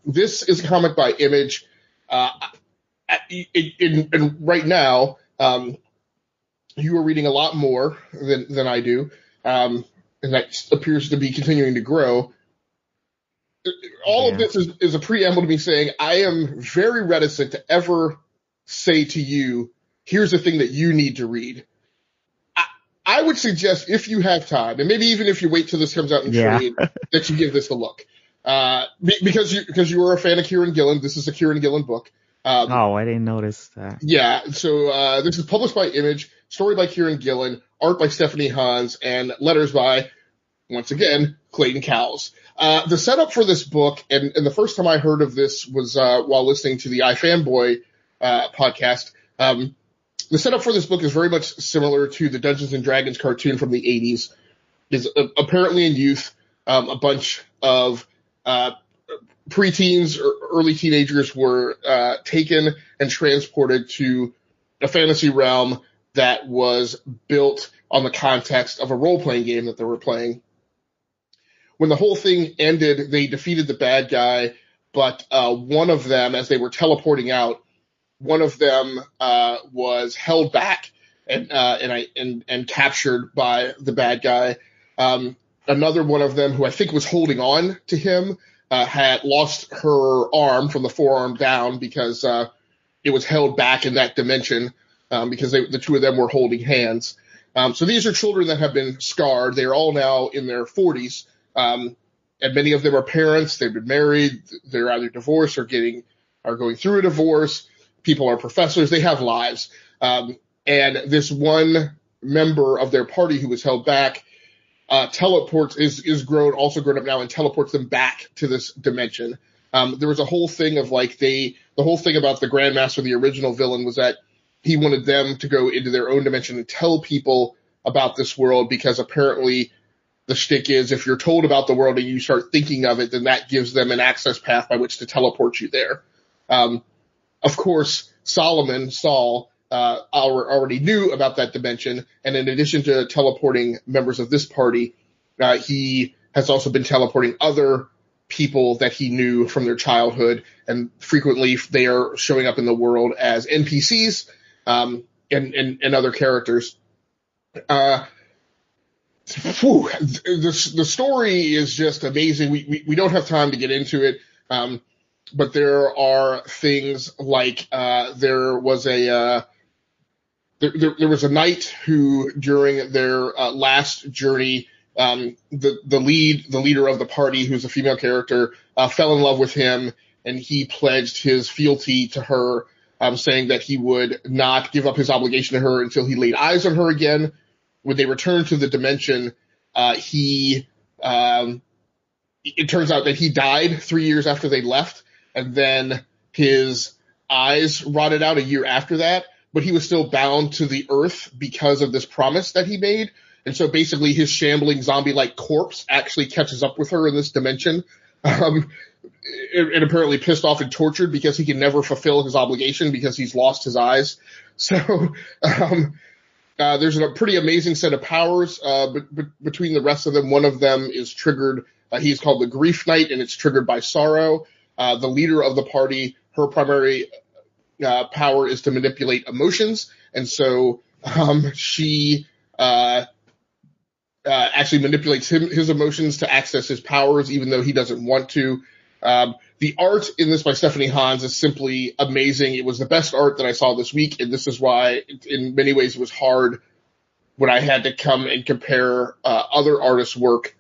This is a comic by Image. And right now, you are reading a lot more than I do, and that appears to be continuing to grow. All of this is a preamble to me saying I am very reticent to ever say to you, here's the thing that you need to read. I would suggest if you have time, and maybe even if you wait till this comes out in trade, that you give this a look. Because you are a fan of Kieran Gillen. This is a Kieran Gillen book. I didn't notice that. Yeah, so this is published by Image, story by Kieran Gillen, art by Stephanie Hans, and letters by, once again, Clayton Cowles. The setup for this book, and the first time I heard of this was while listening to the iFanboy podcast. The setup for this book is very much similar to the Dungeons and Dragons cartoon from the 80s. Is apparently in youth, a bunch of preteens or early teenagers were taken and transported to a fantasy realm that was built on the context of a role-playing game that they were playing. When the whole thing ended, they defeated the bad guy, but one of them, as they were teleporting out, one of them was held back and captured by the bad guy. Another one of them, who I think was holding on to him, had lost her arm from the forearm down because it was held back in that dimension because the two of them were holding hands. So these are children that have been scarred. They are all now in their 40s, and many of them are parents. They've been married. They're either divorced or are going through a divorce. People are professors. They have lives. And this one member of their party who was held back teleports, is grown up now and teleports them back to this dimension. There was a whole thing of the whole thing about the Grandmaster, the original villain, was that he wanted them to go into their own dimension and tell people about this world, because apparently the shtick is if you're told about the world and you start thinking of it, then that gives them an access path by which to teleport you there. Of course, Saul, already knew about that dimension. And in addition to teleporting members of this party, he has also been teleporting other people that he knew from their childhood, and frequently they are showing up in the world as NPCs and other characters. The story is just amazing. We don't have time to get into it, but there are things like there was a knight who, during their last journey, the leader of the party, who's a female character, fell in love with him, and he pledged his fealty to her, saying that he would not give up his obligation to her until he laid eyes on her again. When they returned to the dimension, it turns out that he died 3 years after they left, and then his eyes rotted out a year after that, but he was still bound to the earth because of this promise that he made. And so basically his shambling zombie-like corpse actually catches up with her in this dimension, and apparently pissed off and tortured because he can never fulfill his obligation because he's lost his eyes. So there's a pretty amazing set of powers, but between the rest of them, one of them is triggered. He's called the Grief Knight, and it's triggered by sorrow. The leader of the party, her primary power is to manipulate emotions, and so she actually manipulates his emotions to access his powers, even though he doesn't want to. The art in this by Stephanie Hans is simply amazing. It was the best art that I saw this week, and this is why, in many ways, it was hard when I had to come and compare other artists' work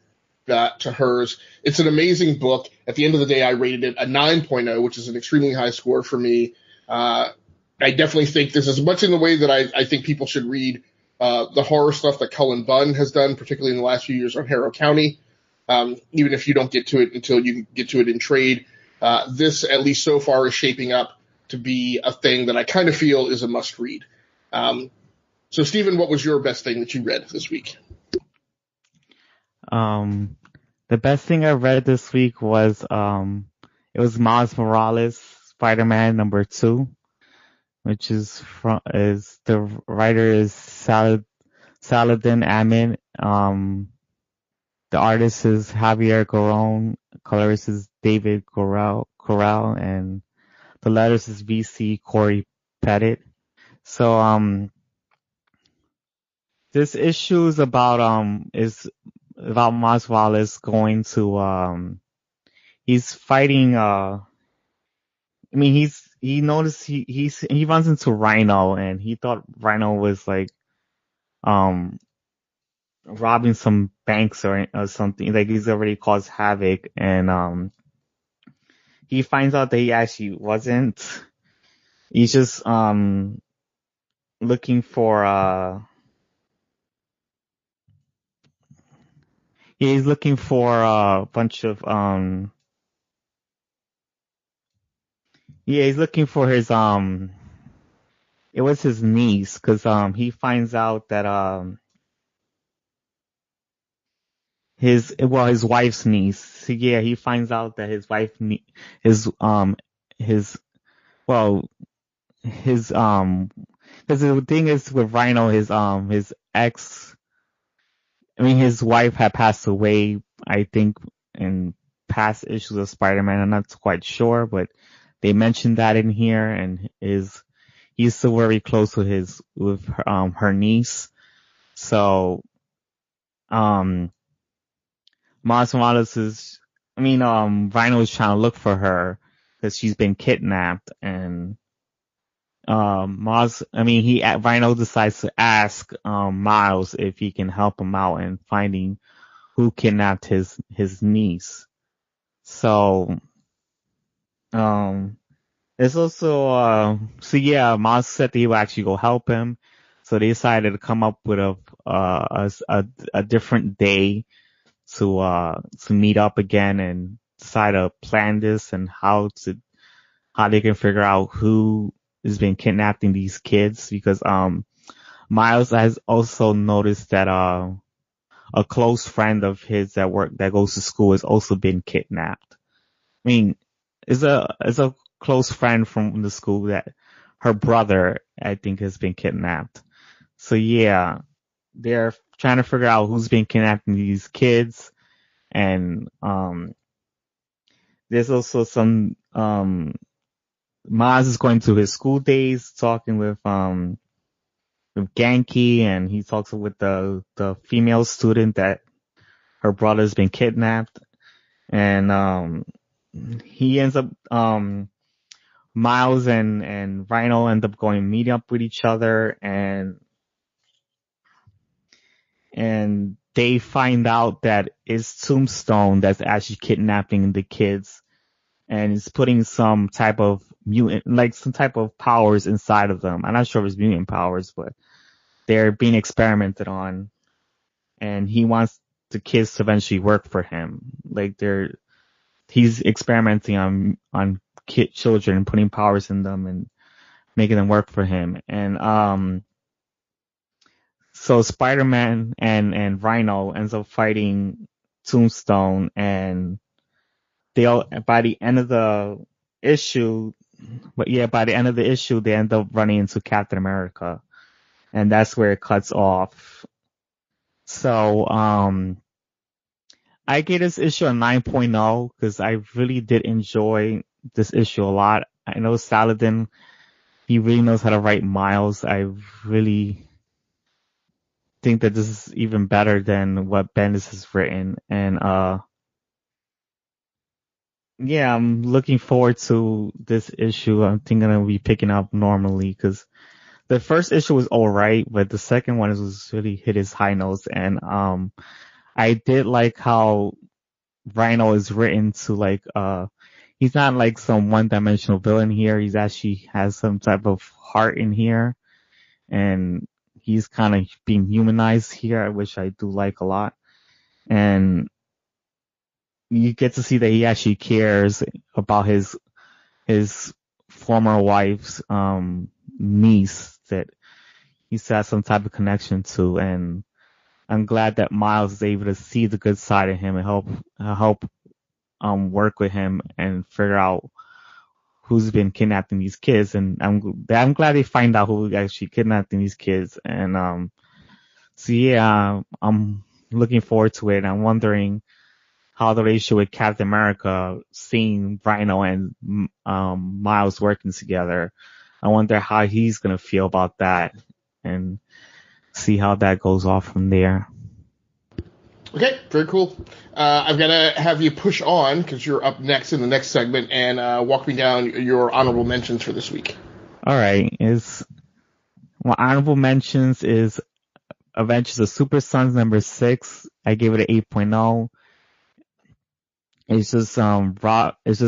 to hers. It's an amazing book. At the end of the day, I rated it a 9.0, which is an extremely high score for me. I definitely think this is much in the way that I think people should read the horror stuff that Cullen Bunn has done, particularly in the last few years on Harrow County. Even if you don't get to it until you get to it in trade, this, at least so far, is shaping up to be a thing that I kind of feel is a must read. So, Stephen, what was your best thing that you read this week? The best thing I read this week was, it was Miles Morales, Spider-Man #2, which is the writer is Saladin Ahmed. The artist is Javier Garron, colorist is David Corral, and the letters is VC Corey Pettit. So, this issue is about Miles Morales going to, he's fighting, he noticed he runs into Rhino, and he thought Rhino was like, robbing some banks or something, like he's already caused havoc, and he finds out that he actually wasn't. He's just looking for he's looking for a bunch of he's looking for his it was his niece, because he finds out that his wife's niece. So, yeah, he finds out that his wife, because the thing is with Rhino, his ex, his wife had passed away, I think, in past issues of Spider-Man. I'm not quite sure, but they mentioned that in here, and he's still very close with her niece. So, Miles Morales Rhino is trying to look for her because she's been kidnapped, and Rhino decides to ask Miles if he can help him out in finding who kidnapped his niece. So, it's also Miles said that he would actually go help him, so they decided to come up with a different day to meet up again and decide to plan this and how they can figure out who has been kidnapping these kids, because Miles has also noticed that a close friend of his that goes to school has also been kidnapped. Is a close friend from the school her brother, I think, has been kidnapped. So yeah, they're trying to figure out who's been kidnapping these kids. And, there's also some, Maz is going through his school days, talking with Genki, and he talks with the female student that her brother's been kidnapped. And, he ends up, Miles and Rhino end up meeting up with each other, and they find out that it's Tombstone that's actually kidnapping the kids, and it's putting some type of mutant, like some type of powers inside of them. I'm not sure if it's mutant powers, but they're being experimented on, and he wants the kids to eventually work for him. Like he's experimenting on children and putting powers in them and making them work for him. And, so Spider-Man and Rhino ends up fighting Tombstone, and by the end of the issue, they end up running into Captain America, and that's where it cuts off. So, I gave this issue a 9.0 because I really did enjoy this issue a lot. I know Saladin, he really knows how to write Miles. I really think that this is even better than what Bendis has written. And, yeah, I'm looking forward to this issue. I think I'm going to be picking up normally because the first issue was alright, but the second one was really hit his high notes. And, I did like how Rhino is written to like, he's not like some one-dimensional villain here. He's actually has some type of heart in here, and he's kind of being humanized here, which I do like a lot. And you get to see that he actually cares about his former wife's, niece that he's had some type of connection to. And I'm glad that Miles is able to see the good side of him and help work with him and figure out who's been kidnapping these kids. And I'm glad they find out who actually kidnapping these kids. And, so yeah, I'm looking forward to it. I'm wondering how the relationship with Captain America, seeing Rhino and, Miles working together, I wonder how he's going to feel about that and see how that goes off from there. Okay, very cool. I'm going to have you push on because you're up next in the next segment and walk me down your honorable mentions for this week. All right. My honorable mentions is Adventures of Super Sons number 6. I gave it an 8.0. It's just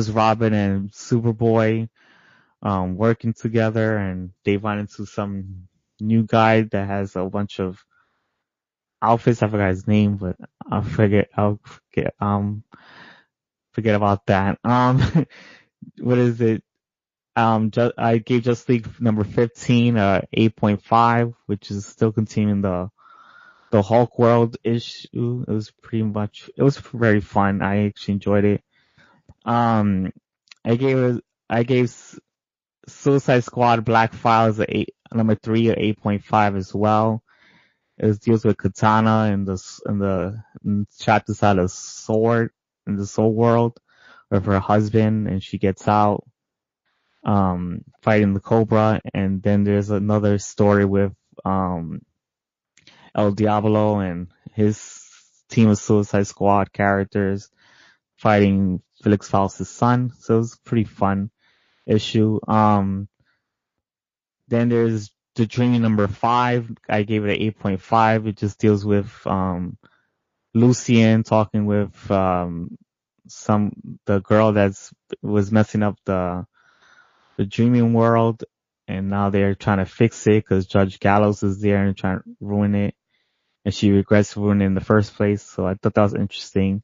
Robin and Superboy working together, and they run into some new guy that has a bunch of outfits. I forgot his name, but I'll forget about that. What is it? I gave Justice League number 15 8.5, which is still continuing the Hulk World issue. It was very fun. I actually enjoyed it. I gave Suicide Squad Black Files number 3 or 8.5 as well. It deals with Katana and the chapter side of Sword in the Soul World with her husband, and she gets out, fighting the Cobra. And then there's another story with, El Diablo and his team of Suicide Squad characters fighting Felix Faust's son. So it was a pretty fun issue. Then there's The Dreaming number 5. I gave it an 8.5. It just deals with, Lucien talking with, the girl was messing up the dreaming world, and now they're trying to fix it because Judge Gallows is there and trying to ruin it, and she regrets ruining it in the first place. So I thought that was interesting.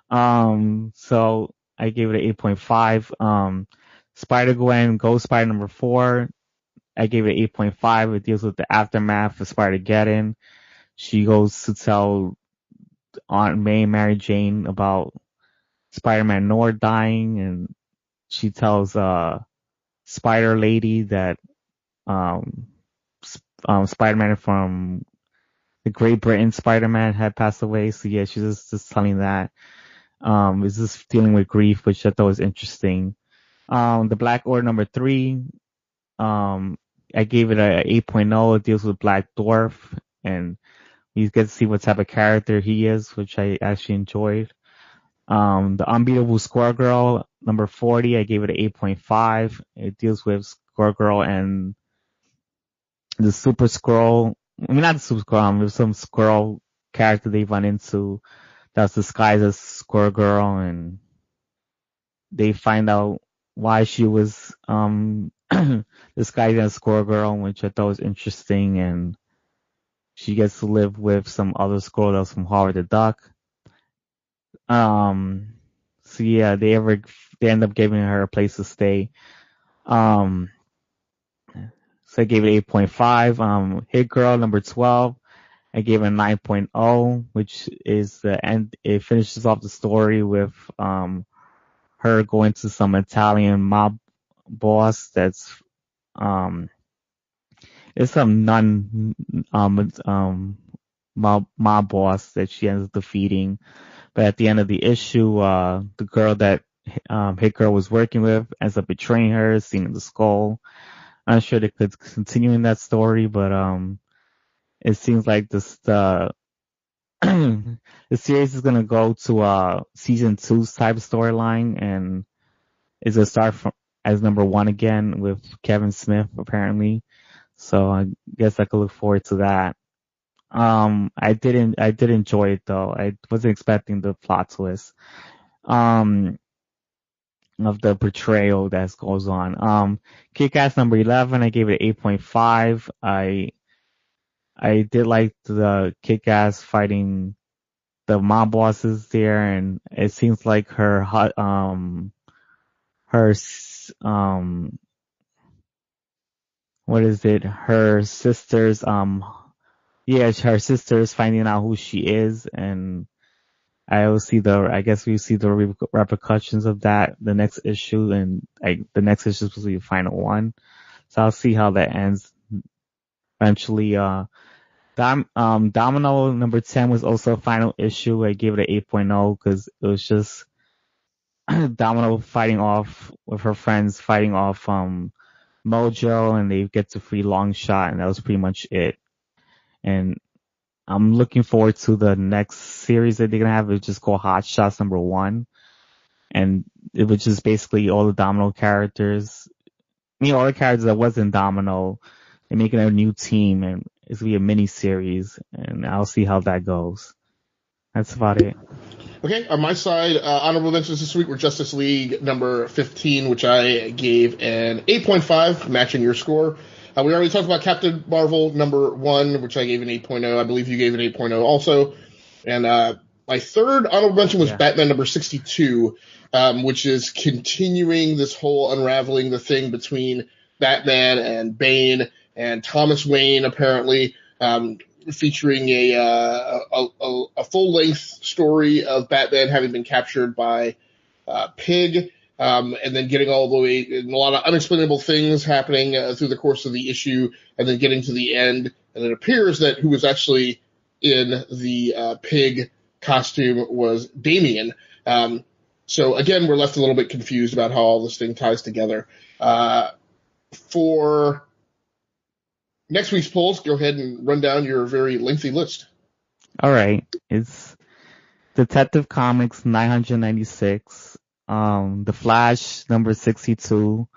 So I gave it an 8.5. Spider-Gwen Ghost Spider number 4. I gave it 8.5. It deals with the aftermath of Spider-Geddon. She goes to tell Aunt May and Mary Jane about Spider-Man Noir dying, and she tells Spider Lady that um, Spider-Man from the Great Britain Spider-Man had passed away. So yeah, she's just telling that. Is just dealing with grief, which I thought was interesting. The Black Order number 3, I gave it a 8.0. It deals with Black Dwarf, and you get to see what type of character he is, which I actually enjoyed. The Unbeatable Squirrel Girl number 40, I gave it an 8.5. It deals with Squirrel Girl and the Super Squirrel. I mean, not the Super Squirrel. There's some squirrel character they run into that's disguised as Squirrel Girl, and they find out why she was disguised as Squirrel Girl, which I thought was interesting, and she gets to live with some other squirrel that's from Howard the Duck. So yeah, they end up giving her a place to stay. So I gave it 8.5. Hit Girl number 12, I gave it a 9.0, which is the end. It finishes off the story with her going to some Italian mob boss that's it's some mob boss that she ends up defeating. But at the end of the issue, the girl that Hit Girl was working with ends up betraying her, seeing the skull. I'm sure they could continue in that story, but it seems like the series is gonna go to season 2's type of storyline, and it's gonna start from as number 1 again with Kevin Smith apparently. So I guess I could look forward to that. I did enjoy it though. I wasn't expecting the plot twist of the portrayal that goes on. Kick-Ass number 11, I gave it 8.5. I did like the Kick-Ass fighting the mob bosses there, and it seems like her what is it? Her sister's her sister's finding out who she is, and I guess we see the repercussions of that the next issue, and the next issue is supposed to be the final one. So I'll see how that ends eventually. Domino number 10 was also a final issue. I gave it an 8.0 because it was just Domino fighting off with her friends, fighting off Mojo, and they get to free Longshot, and that was pretty much it. And I'm looking forward to the next series that they're gonna have. It's just called Hot Shots number 1, and it was just basically all the Domino characters. All the characters that wasn't Domino. They're making a new team, and it's gonna be a mini series, and I'll see how that goes. That's about it. Okay, on my side, honorable mentions this week were Justice League number 15, which I gave an 8.5, matching your score. We already talked about Captain Marvel number 1, which I gave an 8.0. I believe you gave an 8.0 also. And my third honorable mention was Batman number 62, which is continuing this whole unraveling the thing between Batman and Bane and Thomas Wayne, apparently, featuring a full-length story of Batman having been captured by Pig. And then getting all the way, and a lot of unexplainable things happening through the course of the issue, and then getting to the end, and it appears that who was actually in the Pig costume was Damien. So again, we're left a little bit confused about how all this thing ties together. For next week's polls, go ahead and run down your very lengthy list. All right, it's Detective Comics 996. The Flash number 62,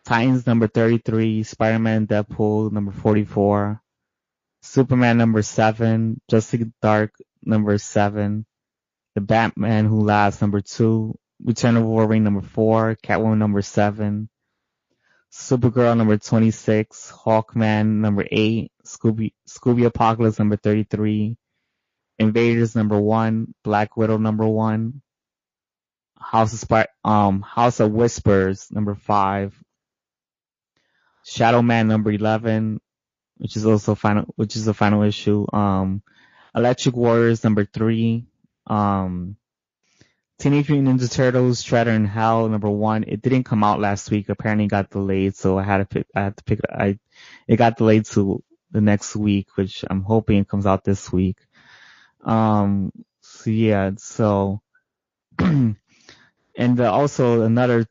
Titans number 33, Spider-Man Deadpool number 44, Superman number 7, Justice Dark number 7, The Batman Who Laughs number 2, Return of Wolverine number 4, Catwoman number 7, Supergirl number 26, Hawkman number 8, Scooby Apocalypse number 33, Invaders number 1, Black Widow number 1, House of Whispers number 5, Shadow Man number 11, which is the final issue. Electric Warriors number 3, Teenage Mutant Ninja Turtles Shredder in Hell #1. It didn't come out last week. Apparently it got delayed, so I had to pick it got delayed to the next week, which I'm hoping it comes out this week. And also another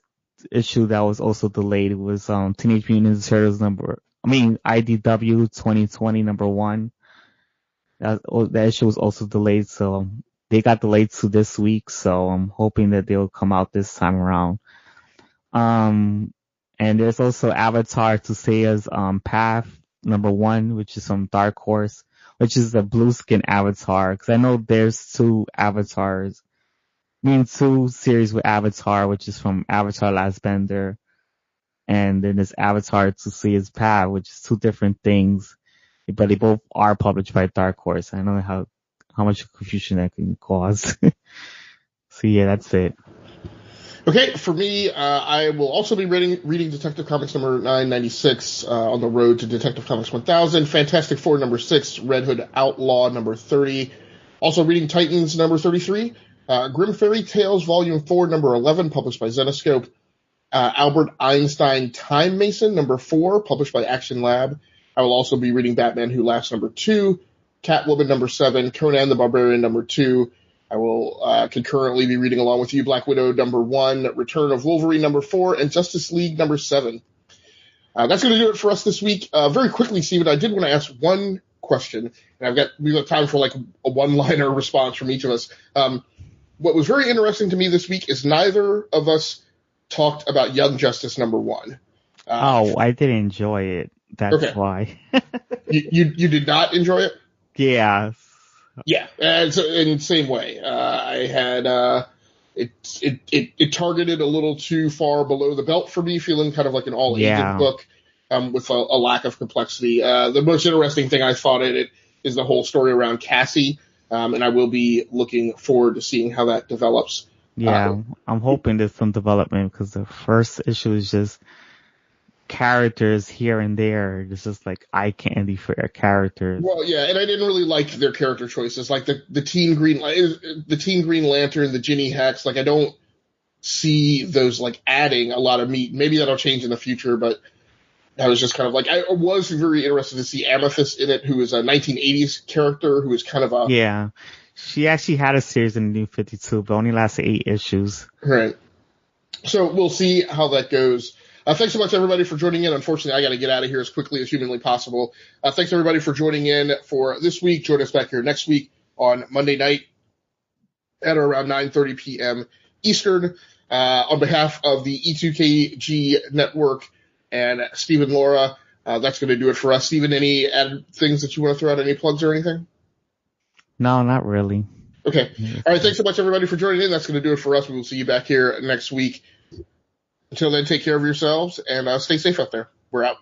issue that was also delayed was Teenage Mutant Ninja Turtles IDW 2020 #1. That issue was also delayed, so they got delayed to this week, so I'm hoping that they'll come out this time around. And there's also Avatar to Seiya's Path #1, which is from Dark Horse, which is the blue skin Avatar, because I know there's two series with Avatar, which is from Avatar Last Bender, and then there's Avatar to Seiya's Path, which is two different things, but they both are published by Dark Horse. I don't know how much confusion that can cause. So yeah, that's it. Okay, for me, I will also be reading Detective Comics number 996 on the road to Detective Comics 1000, Fantastic Four #6, Red Hood Outlaw #30, also reading Titans #33, Grim Fairy Tales Volume 4 #11, published by Zenoscope, Albert Einstein Time Mason #4, published by Action Lab. I will also be reading Batman Who Laughs #2, Catwoman #7, Conan the Barbarian #2. I will concurrently be reading along with you Black Widow #1, Return of Wolverine #4, and Justice League #7. That's going to do it for us this week. Very quickly, Steven, I did want to ask one question, and we've got time for like a one-liner response from each of us. What was very interesting to me this week is neither of us talked about Young Justice #1. I did enjoy it. That's okay. Why. You did not enjoy it? Yeah. Yeah, and in the same way, I had it targeted a little too far below the belt for me, feeling kind of like an all-agent book with a lack of complexity. The most interesting thing I thought in it is the whole story around Cassie, and I will be looking forward to seeing how that develops. Yeah, I'm hoping there's some development, because the first issue is just characters here and there. It's just like eye candy for their characters. Well, yeah, and I didn't really like their character choices, like the Teen Green Lantern, the Ginny Hex. Like, I don't see those like adding a lot of meat. Maybe that'll change in the future, but I was just kind of like, I was very interested to see Amethyst in it, who is a 1980s character who is kind of a... Yeah, she actually had a series in the New 52, but only lasted 8 issues. Right. So we'll see how that goes. Thanks so much, everybody, for joining in. Unfortunately, I got to get out of here as quickly as humanly possible. Thanks, everybody, for joining in for this week. Join us back here next week on Monday night at around 9:30 p.m. Eastern. On behalf of the E2KG network and Stephen Lora, that's going to do it for us. Stephen, any added things that you want to throw out? Any plugs or anything? No, not really. Okay. All right. Thanks so much, everybody, for joining in. That's going to do it for us. We will see you back here next week. Until then, take care of yourselves and stay safe out there. We're out.